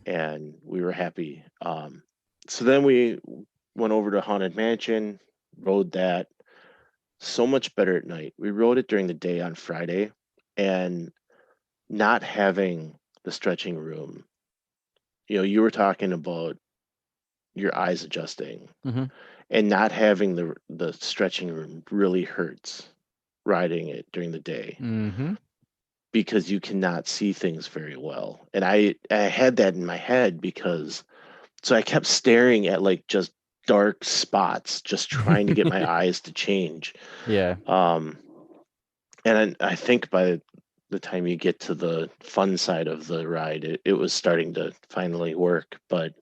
And we were happy. So then we went over to Haunted Mansion, rode that. So much better at night. We rode it during the day on Friday, and not having the stretching room. You were talking about your eyes adjusting, Mm-hmm. and not having the stretching room really hurts riding it during the day Mm-hmm. because you cannot see things very well. And I had that in my head because so I kept staring at like just dark spots, just trying to get my eyes to change. Yeah. And I think by the time you get to the fun side of the ride, it was starting to finally work. But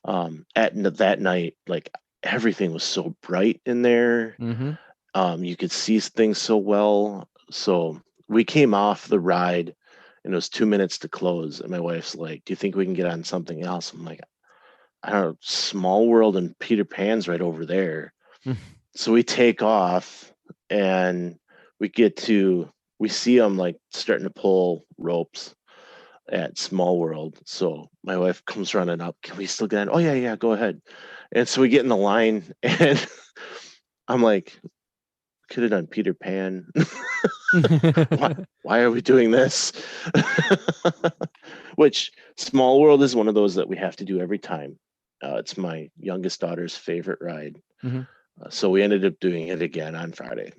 that night, like everything was so bright in there. Mm-hmm. You could see things so well. So we came off the ride and it was 2 minutes to close. And my wife's like, "Do you think we can get on something else?" I'm like, "I don't know, Small World and Peter Pan's right over there." So we take off and we we see them like starting to pull ropes at Small World. So my wife comes running up. "Can we still get in?" "Oh yeah, yeah, go ahead." And so we get in the line and I'm like, "Could have done Peter Pan. Why are we doing this?" Which Small World is one of those that we have to do every time. It's my youngest daughter's favorite ride. Mhm. So we ended up doing it again on Friday.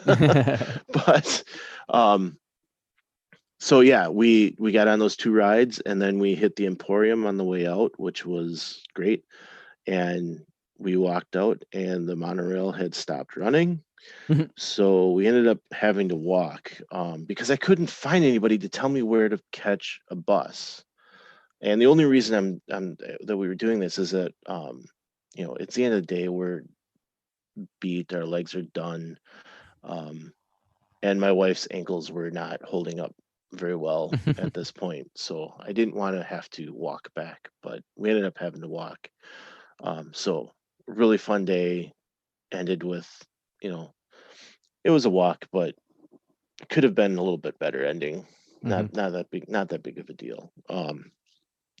But so yeah, we got on those two rides and then we hit the Emporium on the way out, which was great. And we walked out and the monorail had stopped running. Mhm. So we ended up having to walk because I couldn't find anybody to tell me where to catch a bus. And the only reason I'm that we were doing this is that it's the end of the day, we're beat, our legs are done, um, and my wife's ankles were not holding up very well at this point. So I didn't want to have to walk back, but we ended up having to walk. So really fun day, ended with, you know, it was a walk, but it could have been a little bit better ending. Mhm. Not that big of a deal.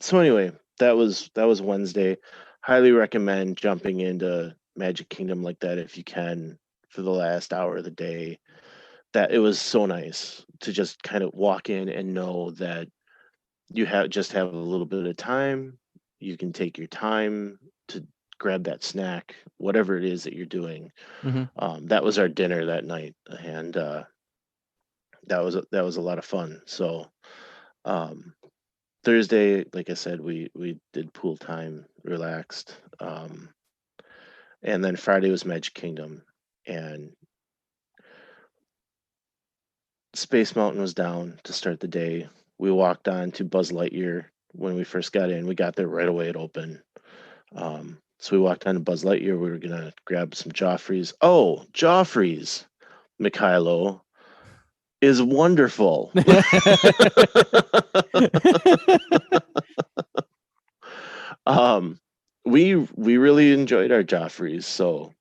So anyway, that was Wednesday. Highly recommend jumping into Magic Kingdom like that if you can for the last hour of the day. That it was so nice to just kind of walk in and know that you have a little bit of time. You can take your time to grab that snack, whatever it is that you're doing. Mhm. That was our dinner that night, and that was a lot of fun. So um, Thursday, like I said, we did pool time, relaxed, and then Friday was Magic Kingdom, and Space Mountain was down to start the day. We walked on to Buzz Lightyear when we first got in. We got there right away. It opened. So we walked on to Buzz Lightyear. We were gonna grab some Joffrey's. Oh, Joffrey's, Mikhailo, is wonderful. um, we really enjoyed our Joffrey's. So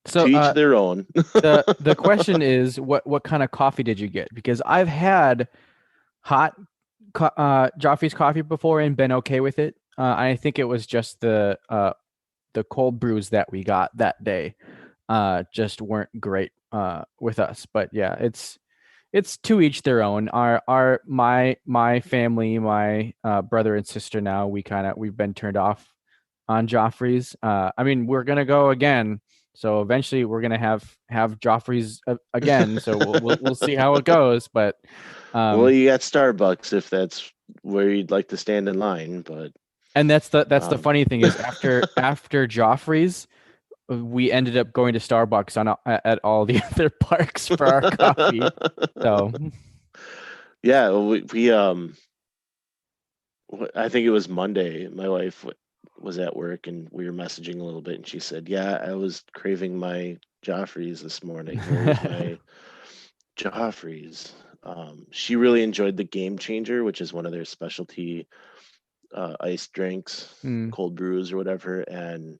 So to each their own. the question is, what kind of coffee did you get? Because I've had hot Joffrey's coffee before and been okay with it. I think it was just the cold brews that we got that day just weren't great with us. But yeah, it's to each their own. My family, my brother and sister, now we've been turned off on Joffrey's. I mean, we're gonna go again, so eventually we're gonna have Joffrey's again. So we'll see how it goes. But Well, you got Starbucks if that's where you'd like to stand in line, but and that's the funny thing is after Joffrey's, we ended up going to Starbucks at all the other parks for our coffee. So yeah, I think it was Monday. My wife was at work and we were messaging a little bit, and she said, "Yeah, I was craving my Joffrey's this morning. Where's my Joffrey's?" She really enjoyed the Game Changer, which is one of their specialty iced drinks, mm, cold brews or whatever, and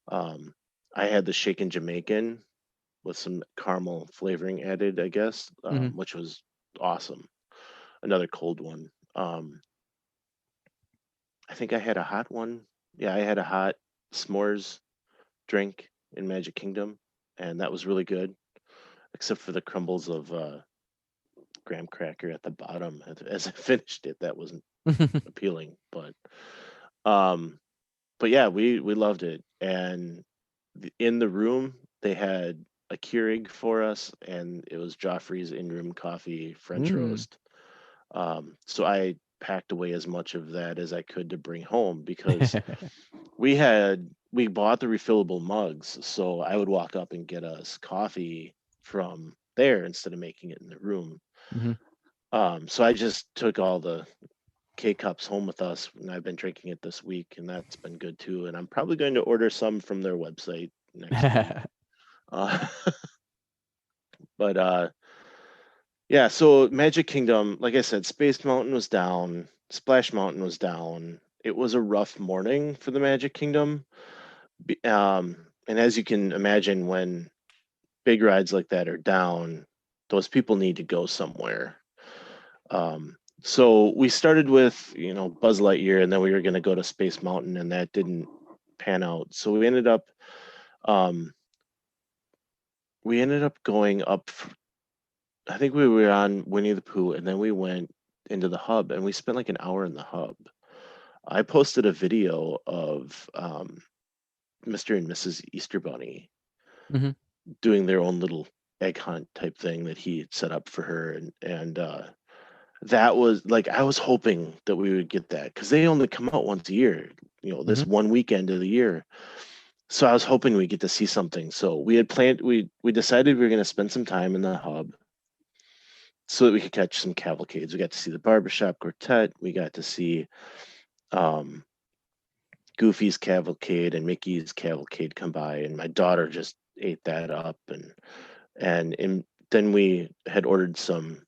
um, I had the shaken Jamaican with some caramel flavoring added, I guess, mhm. which was awesome. Another cold one. I think I had a hot one. Yeah, I had a hot s'mores drink in Magic Kingdom, and that was really good, except for the crumbles of graham cracker at the bottom as I finished it. That wasn't appealing, but yeah, we loved it. And in the room they had a Keurig for us, and it was Joffrey's in-room coffee French roast. So I packed away as much of that as I could to bring home, because we bought the refillable mugs, so I would walk up and get us coffee from there instead of making it in the room. So I just took all the K-cups home with us, and I've been drinking it this week, and that's been good too. And I'm probably going to order some from their website next week. But yeah, so Magic Kingdom, like I said, Space Mountain was down, Splash Mountain was down. It was a rough morning for the Magic Kingdom. And as you can imagine, when big rides like that are down, those people need to go somewhere. So we started with, Buzz Lightyear, and then we were going to go to Space Mountain, and that didn't pan out. So we ended up going up. I think we were on Winnie the Pooh, and then we went into the hub, and we spent like an hour in the hub. I posted a video of Mr. and Mrs. Easter Bunny doing their own little egg hunt type thing that he had set up for her, and that was like, I was hoping that we would get that, because they only come out once a year, this one weekend of the year. So I was hoping we get to see something. So we had planned, we decided we were going to spend some time in the hub so that we could catch some cavalcades. We got to see the Barbershop Quartet. We got to see Goofy's cavalcade and Mickey's cavalcade come by, and my daughter just ate that up. And then we had ordered some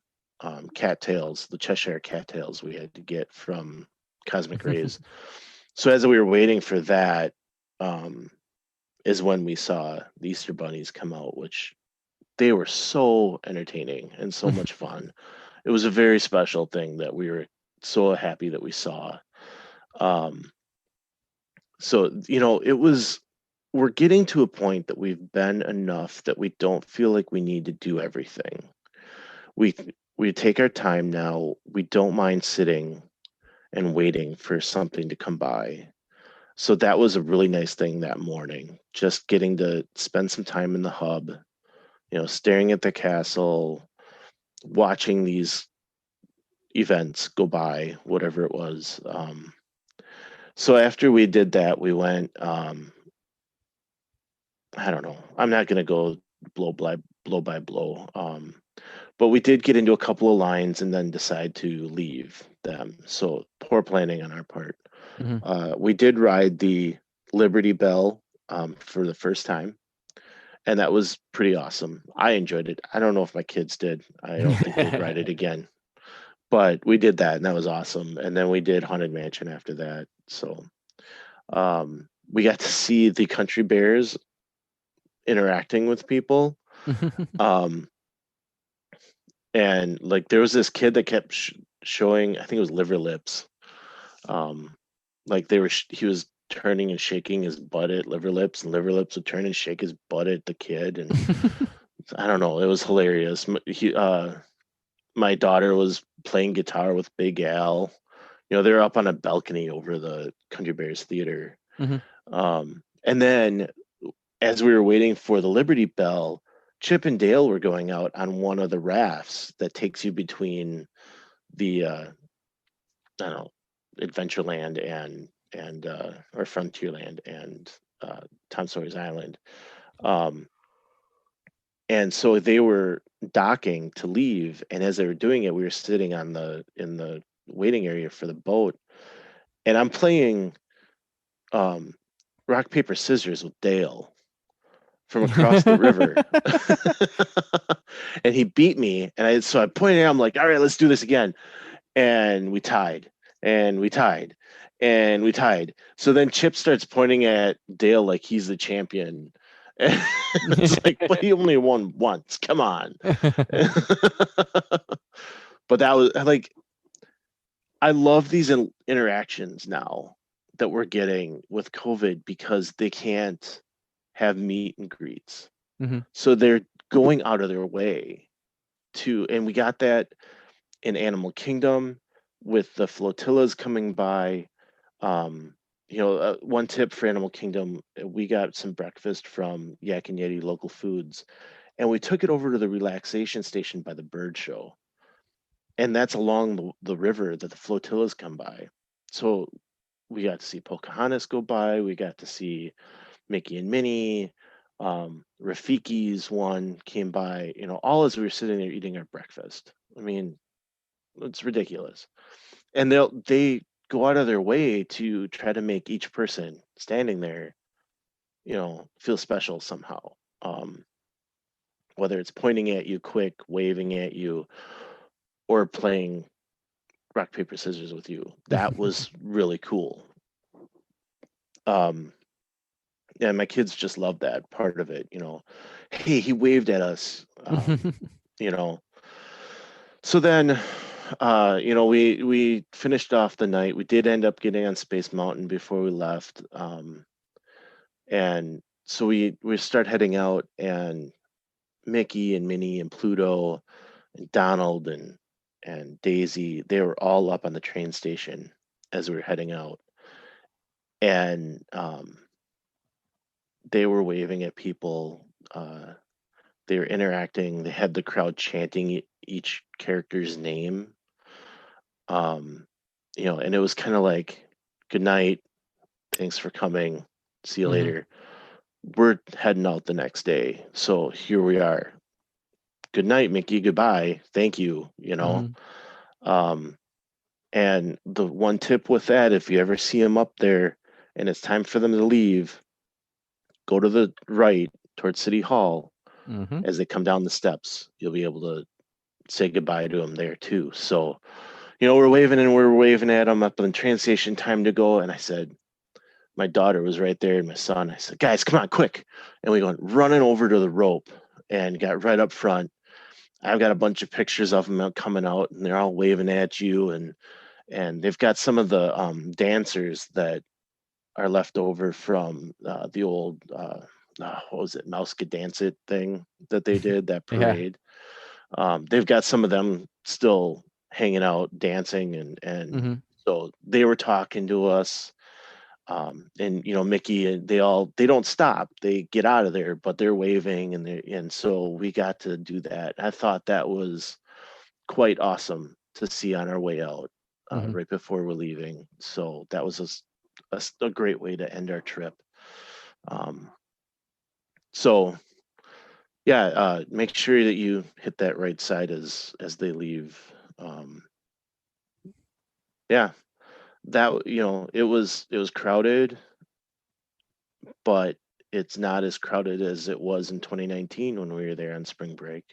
cattails, the Cheshire cattails we had to get from Cosmic Rays. So as we were waiting for that, is when we saw the Easter bunnies come out, which they were so entertaining and so much fun. It was a very special thing that we were so happy that we saw. So, we're getting to a point that we've been enough that we don't feel like we need to do everything. We take our time now. We don't mind sitting and waiting for something to come by. So that was a really nice thing that morning, just getting to spend some time in the hub, staring at the castle, watching these events go by, whatever it was. So after we did that, we went, I don't know, I'm not going to go blow by blow. But we did get into a couple of lines and then decide to leave them. So poor planning on our part. We did ride the Liberty Bell for the first time, and that was pretty awesome. I enjoyed it. I don't know if my kids did. I don't think they'd ride it again. But we did that, and that was awesome. And then we did Haunted Mansion after that. So we got to see the Country Bears interacting with people. And like, there was this kid that kept showing, I think it was liver lips. Like he was turning and shaking his butt at liver lips, and liver lips would turn and shake his butt at the kid. And I don't know, it was hilarious. My daughter was playing guitar with Big Al. They're up on a balcony over the Country Bears Theater. And then as we were waiting for the Liberty Bell, Chip and Dale were going out on one of the rafts that takes you between the I don't know, Adventureland and or Frontierland and Tom Sawyer's Island. And so they were docking to leave, and as they were doing it, we were sitting in the waiting area for the boat, and I'm playing rock paper scissors with Dale from across the river. And he beat me, and I pointed at him like, all right, let's do this again. And we tied, and we tied, and we tied. So then Chip starts pointing at Dale like he's the champion. And it's like, but he only won once. Come on. But that was like, I love these interactions now that we're getting with COVID, because they can't have meet and greets. So they're going out of their way and we got that in Animal Kingdom with the flotillas coming by. One tip for Animal Kingdom, we got some breakfast from Yak and Yeti local foods, and we took it over to the relaxation station by the bird show. And that's along the river that the flotillas come by. So we got to see Pocahontas go by. We got to see Mickey and Minnie. Rafiki's one came by, all as we were sitting there eating our breakfast. I mean, it's ridiculous. And they go out of their way to try to make each person standing there, feel special somehow. Whether it's pointing at you quick, waving at you, or playing rock, paper, scissors with you. That was really cool. Yeah, my kids just love that part of it, Hey, he waved at us, So then, we finished off the night. We did end up getting on Space Mountain before we left. And so we start heading out, and Mickey and Minnie and Pluto and Donald and Daisy, they were all up on the train station as we were heading out. And they were waving at people. They were interacting. They had the crowd chanting each character's name. And it was kind of like, good night. Thanks for coming. See you later. We're heading out the next day. So here we are. Good night, Mickey. Goodbye. Thank you. And the one tip with that, if you ever see them up there and it's time for them to leave, go to the right towards City Hall. As they come down the steps, you'll be able to say goodbye to them there too. So, we're waving at them up on the train station, time to go. And I said, my daughter was right there and my son. I said, guys, come on, quick. And we went running over to the rope and got right up front. I've got a bunch of pictures of them coming out, and they're all waving at you. And they've got some of the dancers that are left over from the old, what was it, Mouse Could Dance It thing that they did, that parade. They've got some of them still hanging out, dancing, and so they were talking to us. And Mickey, and they don't stop. They get out of there, but they're waving, and so we got to do that. I thought that was quite awesome to see on our way out, right before we're leaving. So that was a great way to end our trip. So yeah, make sure that you hit that right side as they leave. Yeah, that it was crowded, but it's not as crowded as it was in 2019 when we were there on spring break.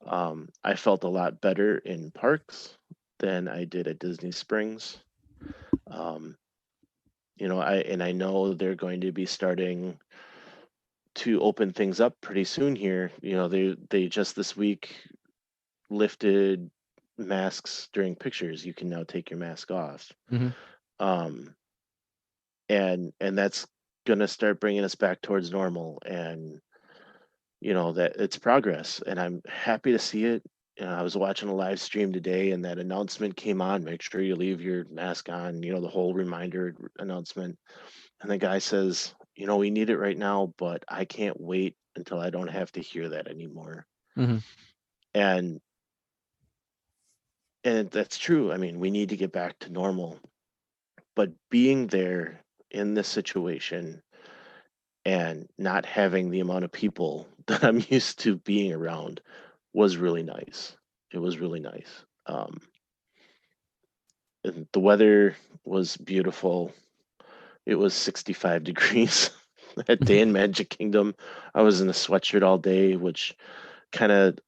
I felt a lot better in parks than I did at Disney Springs. I know they're going to be starting to open things up pretty soon here. They just this week lifted masks during pictures. You can now take your mask off. And that's going to start bringing us back towards normal, and that it's progress, and I'm happy to see it. I was watching a live stream today, and that announcement came on, make sure you leave your mask on, the whole reminder announcement. And the guy says, we need it right now, but I can't wait until I don't have to hear that anymore. And that's true. I mean, we need to get back to normal, but being there in this situation and not having the amount of people that I'm used to being around was really nice. It was really nice. And the weather was beautiful. It was 65 degrees that day in Magic Kingdom. I was in a sweatshirt all day, which kind of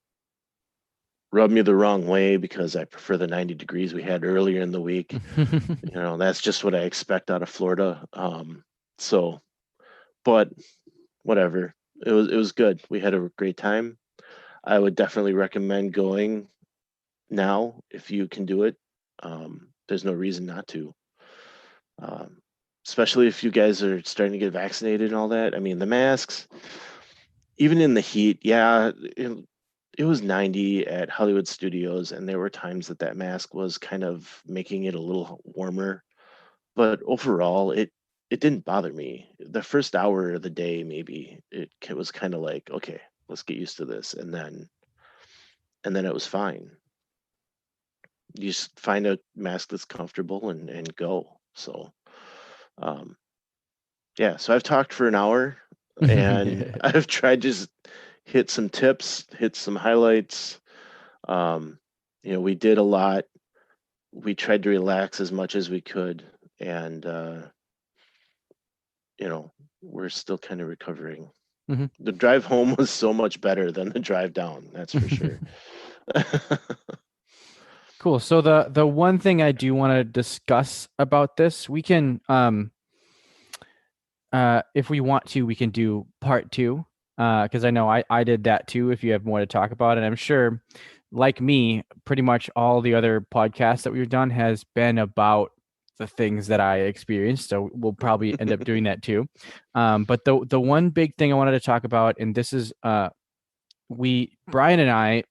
rubbed me the wrong way because I prefer the 90 degrees we had earlier in the week. That's just what I expect out of Florida. But whatever. It was good. We had a great time. I would definitely recommend going now if you can do it. There's no reason not to. Especially if you guys are starting to get vaccinated and all that. I mean, the masks, even in the heat, yeah, it was 90 at Hollywood Studios, and there were times that mask was kind of making it a little warmer. But overall, it didn't bother me. The first hour of the day, maybe it was kind of like, okay, let's get used to this, and then it was fine. You just find a mask that's comfortable and go. So, um, yeah. So I've talked for an hour, and I've tried to just hit some tips, hit some highlights. Um, we did a lot. We tried to relax as much as we could, and we're still kind of recovering. Mhm. The drive home was so much better than the drive down, that's for sure. Cool. So the one thing I do want to discuss about this, we can if we want to, we can do part 2. Because I know I did that too, if you have more to talk about. And I'm sure, like me, pretty much all the other podcasts that we've done has been about the things that I experienced. So we'll probably end up doing that too. But the one big thing I wanted to talk about, and this is Bryan and I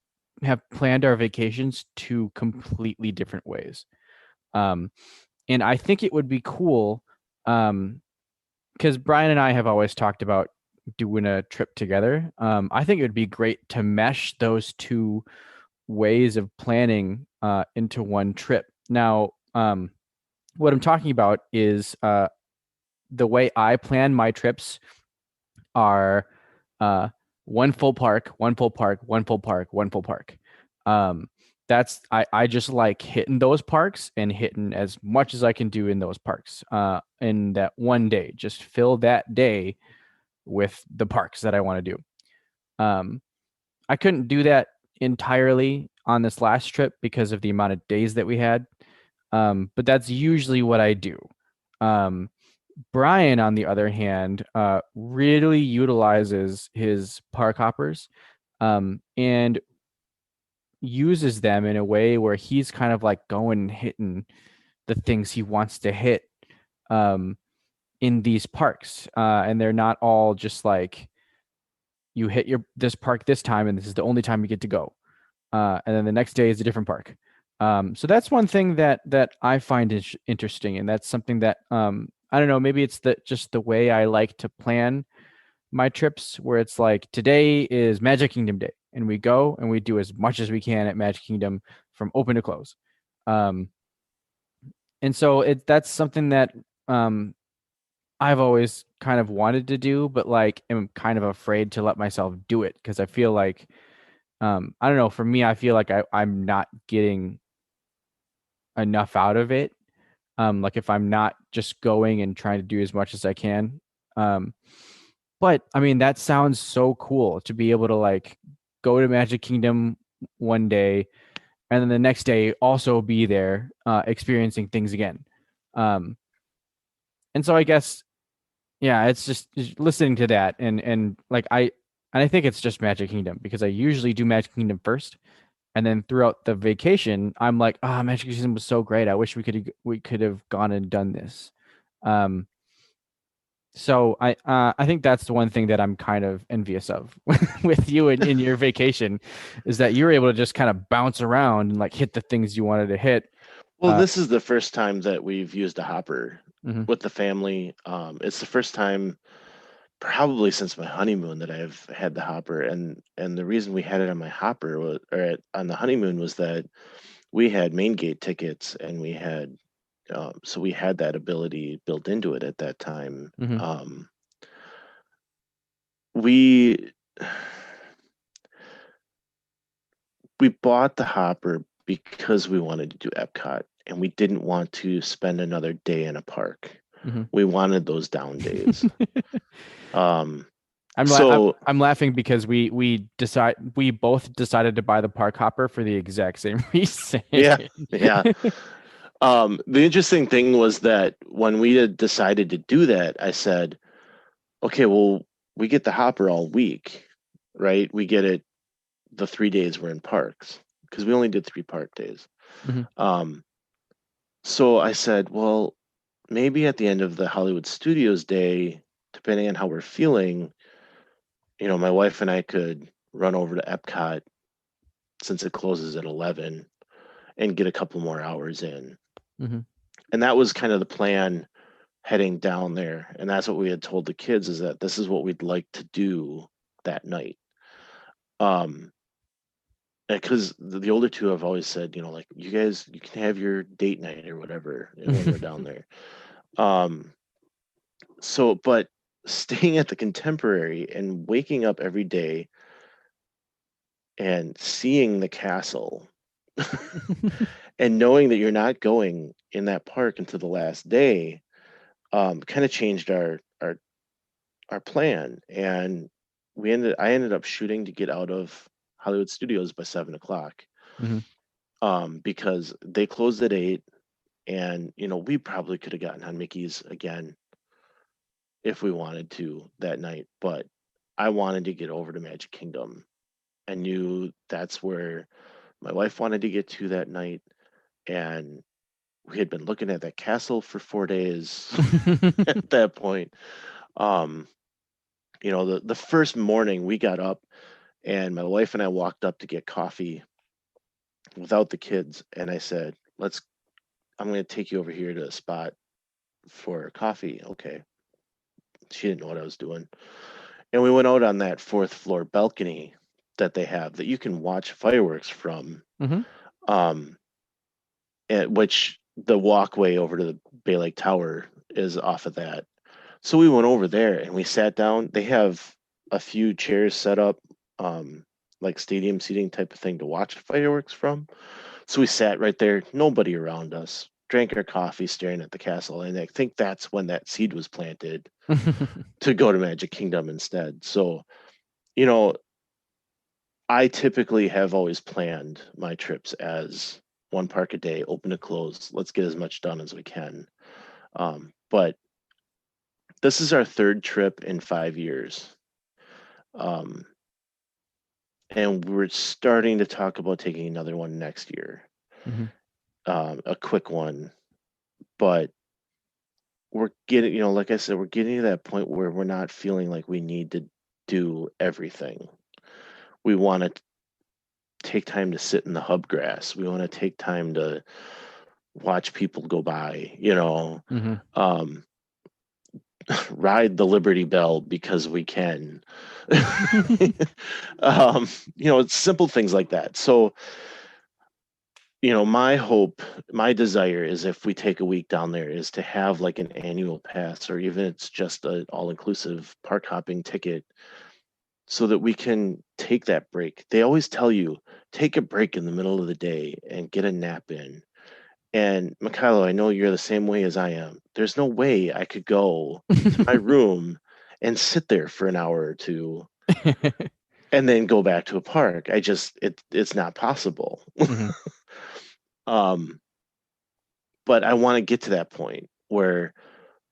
have planned our vacations 2 completely different ways. And I think it would be cool, because Bryan and I have always talked about doing a trip together. I think it would be great to mesh those 2 ways of planning into one trip. Now, what I'm talking about is the way I plan my trips are one full park, one full park, one full park, one full park. That's I just like hitting those parks and hitting as much as I can do in those parks in that one day. Just fill that day with the parks that I want to do. I couldn't do that entirely on this last trip because of the amount of days that we had. But that's usually what I do. Bryan, on the other hand, really utilizes his park hoppers and uses them in a way where he's kind of like going and hitting the things he wants to hit in these parks. And they're not all just like, you hit this park this time and this is the only time you get to go. And then the next day is a different park. So that's one thing that I find interesting, and that's something that I don't know, maybe it's just the way I like to plan my trips, where it's like today is Magic Kingdom Day, and we go and we do as much as we can at Magic Kingdom from open to close. And so that's something that I've always kind of wanted to do, but like am kind of afraid to let myself do it because I feel like I don't know, for me, I feel like I'm not getting enough out of it. Like if I'm not just going and trying to do as much as I can. But I mean, that sounds so cool to be able to like go to Magic Kingdom one day and then the next day also be there experiencing things again. And so I guess, yeah, it's just listening to that and like I think it's just Magic Kingdom because I usually do Magic Kingdom first. And then throughout the vacation, I'm like, Magic Kingdom was so great. I wish we could have gone and done this. So I think that's the one thing that I'm kind of envious of with you in your vacation, is that you're able to just kind of bounce around and like hit the things you wanted to hit. Well, this is the first time that we've used a hopper with the family. It's the first time probably since my honeymoon that I've had the hopper, and the reason we had it on my hopper on the honeymoon was that we had main gate tickets and we had so we had that ability built into it at that time. We bought the hopper because we wanted to do Epcot and we didn't want to spend another day in a park. We wanted those down days. I'm laughing because we both decided to buy the park hopper for the exact same reason. Yeah. The interesting thing was that when we had decided to do that, I said, okay, well, we get the hopper all week, right? We get it the 3 days we're in parks because we only did 3 park days. So I said, well, maybe at the end of the Hollywood Studios day, depending on how we're feeling, my wife and I could run over to Epcot since it closes at 11 and get a couple more hours in. Mhm. And that was kind of the plan heading down there. And that's what we had told the kids, is that this is what we'd like to do that night. Because the older two have always said, like, you guys, you can have your date night or whatever, when we're down there. But staying at the Contemporary and waking up every day and seeing the castle and knowing that you're not going in that park until the last day, kind of changed our plan. And I ended up shooting to get out of Hollywood Studios by 7:00, because they closed at 8, and we probably could have gotten on Mickey's again if we wanted to that night, but I wanted to get over to Magic Kingdom. I knew that's where my wife wanted to get to that night, and we had been looking at that castle for 4 days at that point. The first morning we got up, and my wife and I walked up to get coffee without the kids, and I said, I'm going to take you over here to a spot for coffee. Okay. She didn't know what I was doing. And we went out on that 4th floor balcony that they have that you can watch fireworks from. Which the walkway over to the Bay Lake Tower is off of that. So we went over there and we sat down. They have a few chairs set up, like stadium seating type of thing to watch fireworks from. So we sat right there, nobody around us, drank our coffee, staring at the castle. And I think that's when that seed was planted to go to Magic Kingdom instead. So, I typically have always planned my trips as one park a day, open to close. Let's get as much done as we can. But this is our 3rd trip in 5 years. And we're starting to talk about taking another one next year. A quick one. But we're getting, like I said, we're getting to that point where we're not feeling like we need to do everything. We want to take time to sit in the hub grass. We want to take time to watch people go by, ride the Liberty Bell because we can. It's simple things like that. So, my hope, my desire is, if we take a week down there, is to have like an annual pass, or even it's just an all-inclusive park hopping ticket, so that we can take that break. They always tell you, take a break in the middle of the day and get a nap in. And Mikhailo, I know you're the same way as I am. There's no way I could go to my room and sit there for an hour or two and then go back to a park. It's not possible. But I want to get to that point where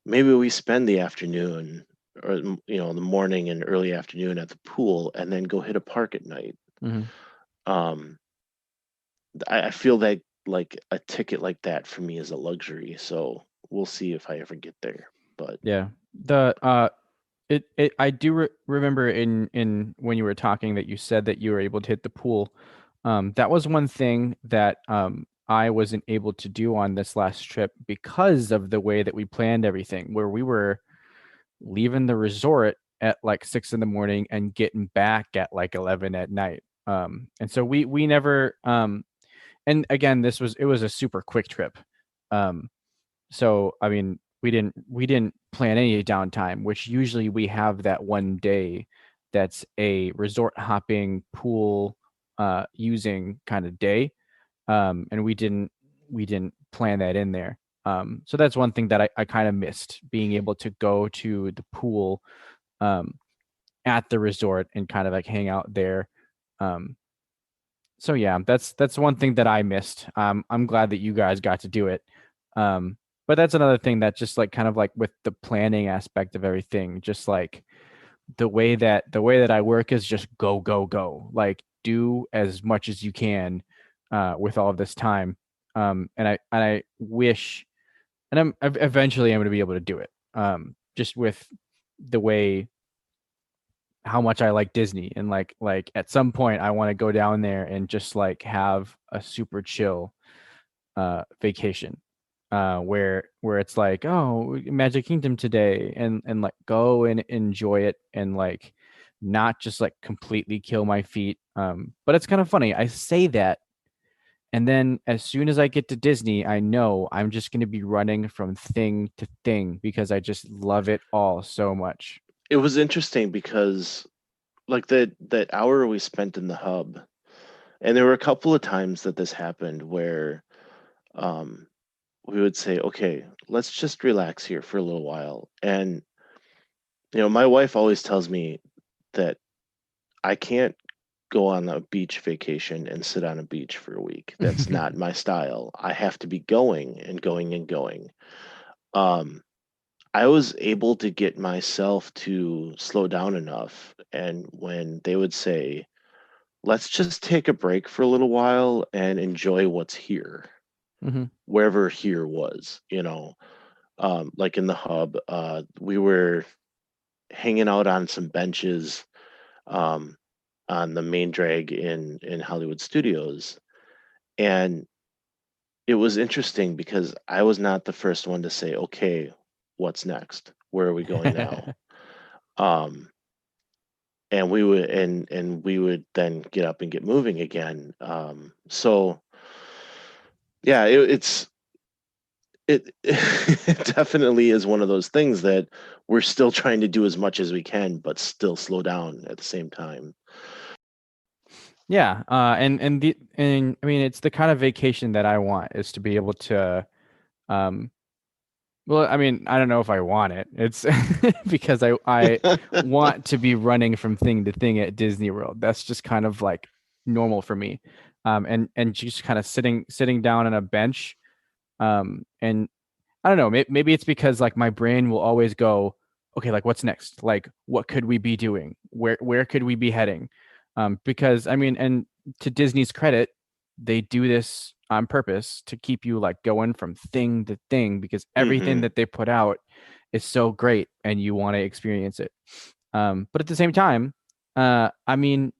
maybe we spend the afternoon, or the morning and early afternoon at the pool, and then go hit a park at night. I feel that like a ticket like that for me is a luxury. So we'll see if I ever get there. But yeah, I do remember in when you were talking that you said that you were able to hit the pool. That was one thing that I wasn't able to do on this last trip because of the way that we planned everything, where we were leaving the resort at like 6 a.m. and getting back at like 11 at night. And so we never, and again, it was a super quick trip. So, I mean, we didn't plan any downtime, which usually we have that one day that's a resort hopping, pool using kind of day. And we didn't plan that in there. So that's one thing that I kind of missed, being able to go to the pool at the resort and kind of like hang out there. So yeah, that's one thing that I missed. I'm glad that you guys got to do it. But that's another thing that just like kind of like with the planning aspect of everything, just like the way that I work is just go, like do as much as you can with all of this time. And I wish, and eventually I'm going to be able to do it. Just with the way how much I like Disney, and like at some point I want to go down there and just like have a super chill vacation, where it's like, oh, Magic Kingdom today, and like go and enjoy it, and like not just like completely kill my feet. But it's kind of funny, I say that, and then as soon as I get to Disney, I know I'm just going to be running from thing to thing because I just love it all so much. It was interesting because like that hour we spent in the hub, and there were a couple of times that this happened where um we would say, okay, let's just relax here for a little while. And my wife always tells me that I can't go on a beach vacation and sit on a beach for a week. That's not my style. I have to be going and going and going. Um, I was able to get myself to slow down enough. And when they would say, let's just take a break for a little while and enjoy what's here, Hmm. wherever here was, like in the hub, we were hanging out on some benches um, on the main drag in Hollywood Studios, and it was interesting because I was not the first one to say, "Okay, what's next? Where are we going now?" Um, and we would then get up and get moving again. So yeah, it definitely is one of those things that we're still trying to do as much as we can, but still slow down at the same time. Yeah, and I mean, it's the kind of vacation that I want, is to be able to, um, well, I mean, I don't know if I want it. It's because I want to be running from thing to thing at Disney World. That's just kind of like normal for me. And just kind of sitting down on a bench. And I don't know, maybe it's because like my brain will always go, okay, like what's next? Like what could we be doing? Where could we be heading? Because I mean, and to Disney's credit, they do this on purpose to keep you like going from thing to thing, because everything Hmm. that they put out is so great and you want to experience it. But at the same time, I mean,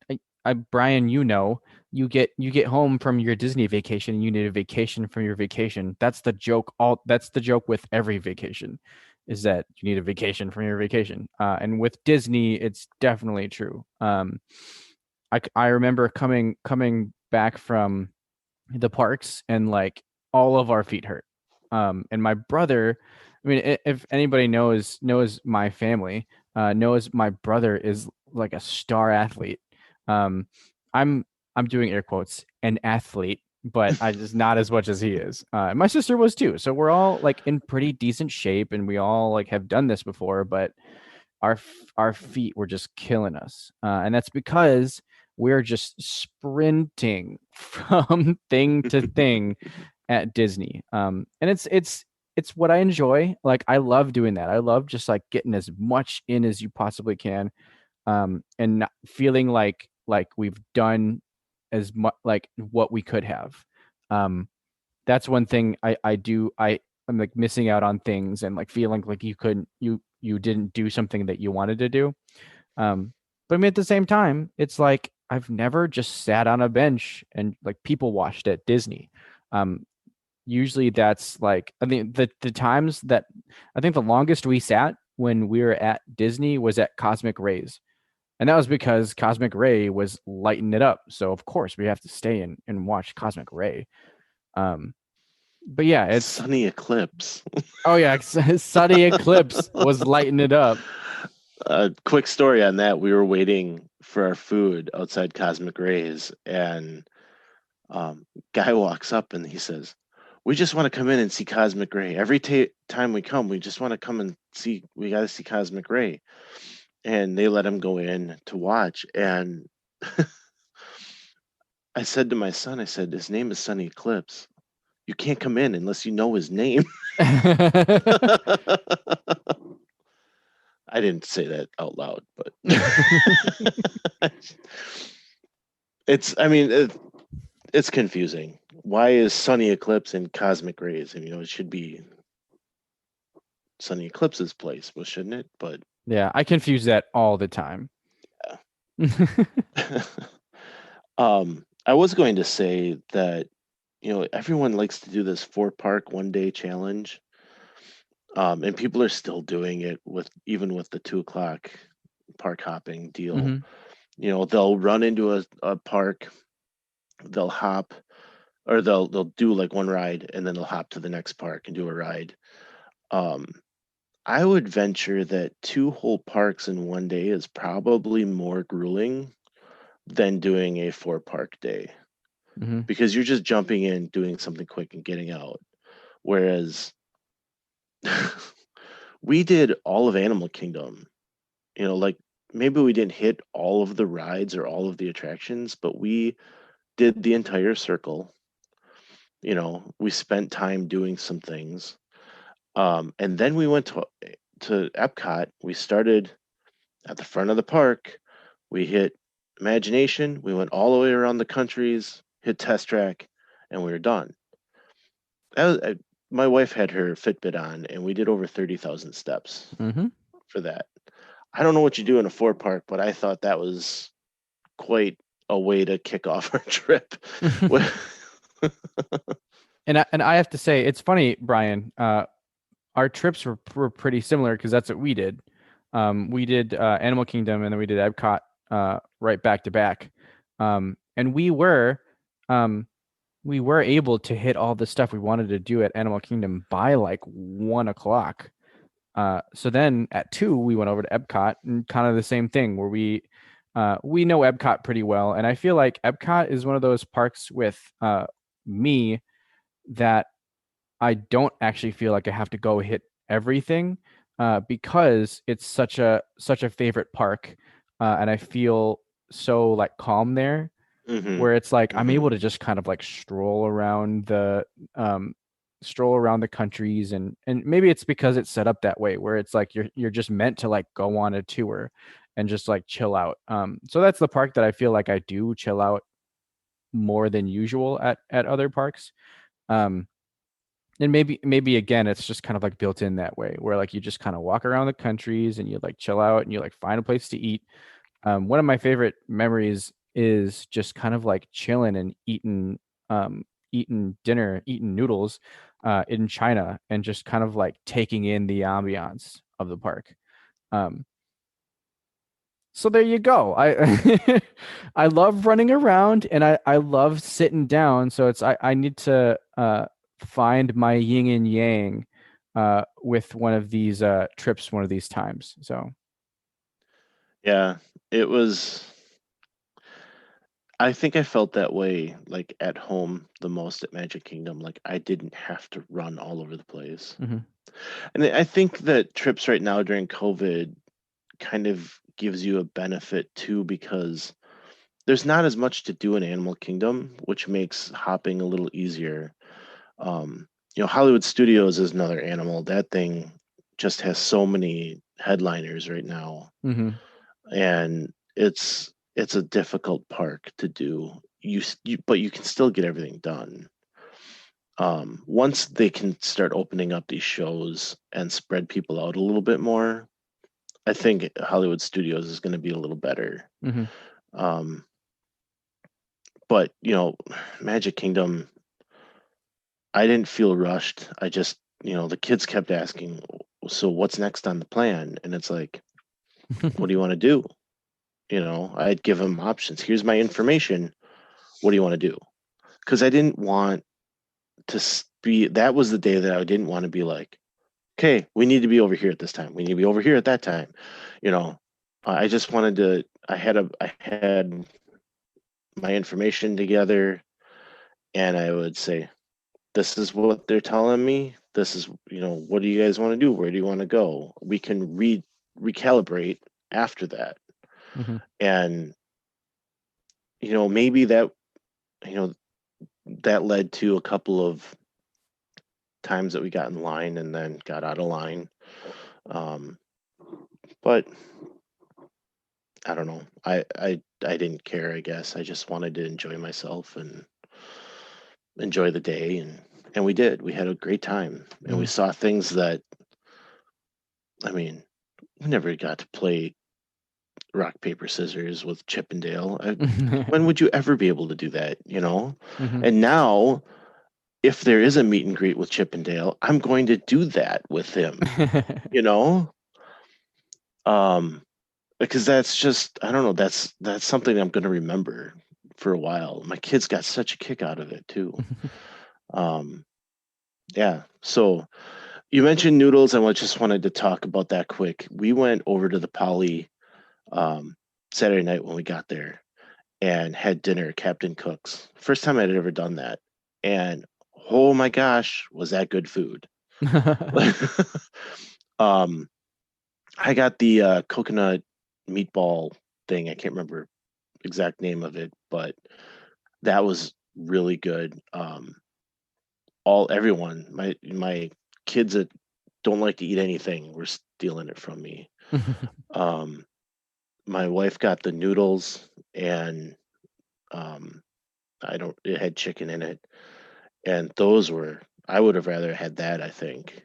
Brian, you get home from your Disney vacation and you need a vacation from your vacation. That's the joke. That's the joke with every vacation, is that you need a vacation from your vacation. And with Disney, it's definitely true. I remember coming back from the parks, and like all of our feet hurt. And my brother, I mean, if anybody knows my family, knows my brother is like a star athlete. Um, I'm I'm doing air quotes, an athlete, but I just not as much as he is. My sister was too, so we're all like in pretty decent shape, and we all like have done this before, but our feet were just killing us, and that's because we're just sprinting from thing to thing at Disney. And it's what I enjoy. Like I love doing that. I love just like getting as much in as you possibly can, and not feeling like we've done as much like what we could have. Um, that's one thing I do. I'm like missing out on things, and like feeling like you didn't do something that you wanted to do. But I mean, at the same time, it's like I've never just sat on a bench and like people watched at Disney. Um, Usually that's like, I mean, the times that I think the longest we sat when we were at Disney was at Cosmic Rays. And that was because Cosmic Ray was lighting it up. So of course we have to stay and watch Cosmic Ray. Um, but yeah, it's, Sunny eclipse. oh yeah, Sunny Eclipse was lighting it up. A quick story on that: we were waiting for our food outside Cosmic Rays, and guy walks up and he says, "We just want to come in and see Cosmic Ray. Every time we come, we just want to come and see. We got to see Cosmic Ray." And they let him go in to watch. And I said to my son, I said, "His name is Sunny Eclipse. You can't come in unless you know his name." I didn't say that out loud, but I mean, it's confusing. Why is Sunny Eclipse in Cosmic Rays? And, it should be Sunny Eclipse's place, well, shouldn't it? But Yeah, I confuse that all the time. I was going to say that, everyone likes to do this 4-park 1-day challenge. And people are still doing it even with the 2 o'clock park hopping deal. hmm They'll run into a park, they'll hop, or they'll do like one ride and then they'll hop to the next park and do a ride. Um, I would venture that 2 whole parks in one day is probably more grueling than doing a 4-park day, hmm because you're just jumping in, doing something quick and getting out. Whereas we did all of Animal Kingdom, like maybe we didn't hit all of the rides or all of the attractions, but we did the entire circle. We spent time doing some things. And then we went to Epcot. We started at the front of the park. We hit Imagination. We went all the way around the countries, hit Test Track, and we were done. My wife had her Fitbit on, and we did over 30,000 steps hmm for that. I don't know what you do in a 4-park, but I thought that was quite a way to kick off our trip. And I have to say, it's funny, Brian. Our trips were pretty similar because that's what we did. We did Animal Kingdom and then we did Epcot right back to back. And we were able to hit all the stuff we wanted to do at Animal Kingdom by like 1 o'clock. So then at 2 we went over to Epcot and kind of the same thing where we know Epcot pretty well, and I feel like Epcot is one of those parks with me that I don't actually feel like I have to go hit everything because it's such a favorite park, and I feel so like calm there, hmm where it's like I'm hmm able to just kind of like stroll around the countries, and maybe it's because it's set up that way where it's like you're just meant to like go on a tour and just like chill out. So that's the park that I feel like I do chill out more than usual at other parks. Um, and maybe again it's just kind of like built in that way where like you just kind of walk around the countries and you like chill out and you like find a place to eat. One of my favorite memories is just kind of like chilling and eating dinner, eating noodles in China, and just kind of like taking in the ambiance of the park. Um, so there you go. I I love running around and I love sitting down. So I need to find my yin and yang with one of these trips one of these times. So Yeah, it was. I think I felt that way like at home the most at Magic Kingdom. Like I didn't have to run all over the place. mhm. And I think that trips right now during COVID kind of gives you a benefit too, because there's not as much to do in Animal Kingdom, which makes hopping a little easier. Hollywood Studios is another animal. That thing just has so many headliners right now, Mhm. and it's a difficult park to do. But you can still get everything done. Once they can start opening up these shows and spread people out a little bit more, I think Hollywood Studios is going to be a little better. Mhm. Um, but Magic Kingdom, I didn't feel rushed. I just, the kids kept asking, so what's next on the plan? And it's like, what do you want to do? I'd give them options. Here's my information. What do you want to do? Because I didn't want to be, that was the day that I didn't want to be like, okay, we need to be over here at this time. We need to be over here at that time. I just wanted to, I had my information together, and I would say, this is what they're telling me. This is, what do you guys want to do? Where do you want to go? We can recalibrate after that. Mhm. And, maybe you know, that led to a couple of times that we got in line and then got out of line. Um, but I don't know. I didn't care, I guess. I just wanted to enjoy myself and enjoy the day, and we did. We had a great time, and we Mhm. saw things that, I mean, we never got to play rock, paper, scissors with Chippendale. When would you ever be able to do that, Mhm. And now, if there is a meet and greet with Chippendale, I'm going to do that with him, you know? Because that's just, I don't know, that's something I'm going to remember for a while. My kids got such a kick out of it too. Yeah. So you mentioned noodles. Just wanted to talk about that quick. We went over to the Poly Saturday night when we got there and had dinner at Captain Cook's. First time I'd ever done that. And oh my gosh, was that good food. I got the coconut meatball thing. I can't remember exact name of it, but that was really good. Everyone, my kids that don't like to eat anything were stealing it from me. My wife got the noodles, and it had chicken in it, and I would have rather had that, I think.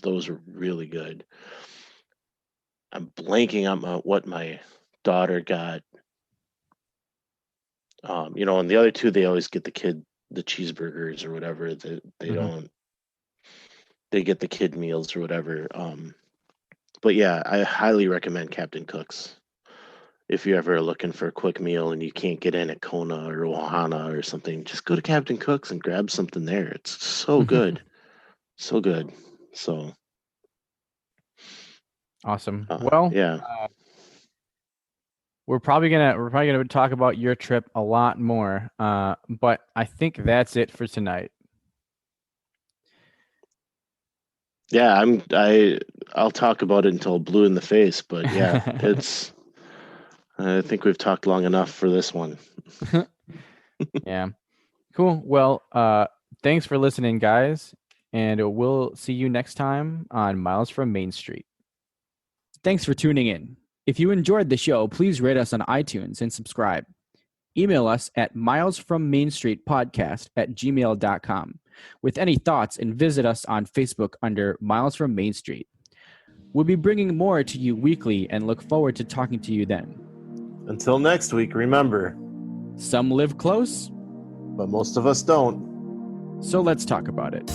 Those were really good. I'm blanking on what my daughter got. And the other two, they always get the cheeseburgers or whatever. They don't. They get the kid meals or whatever. But yeah, I highly recommend Captain Cook's. If you're ever looking for a quick meal and you can't get in at Kona or Ohana or something, just go to Captain Cook's and grab something there. It's so good. So good. So Awesome. Well, yeah. we're probably gonna talk about your trip a lot more, but I think that's it for tonight. Yeah, I'll talk about it until blue in the face, but yeah, I think we've talked long enough for this one. Yeah. Cool. Well, thanks for listening, guys, and we'll see you next time on Miles from Main Street. Thanks for tuning in. If you enjoyed the show, please rate us on iTunes and subscribe. Email us at milesfrommainstreetpodcast@gmail.com with any thoughts, and visit us on Facebook under Miles from Main Street. We'll be bringing more to you weekly and look forward to talking to you then. Until next week, remember, some live close, but most of us don't. So let's talk about it.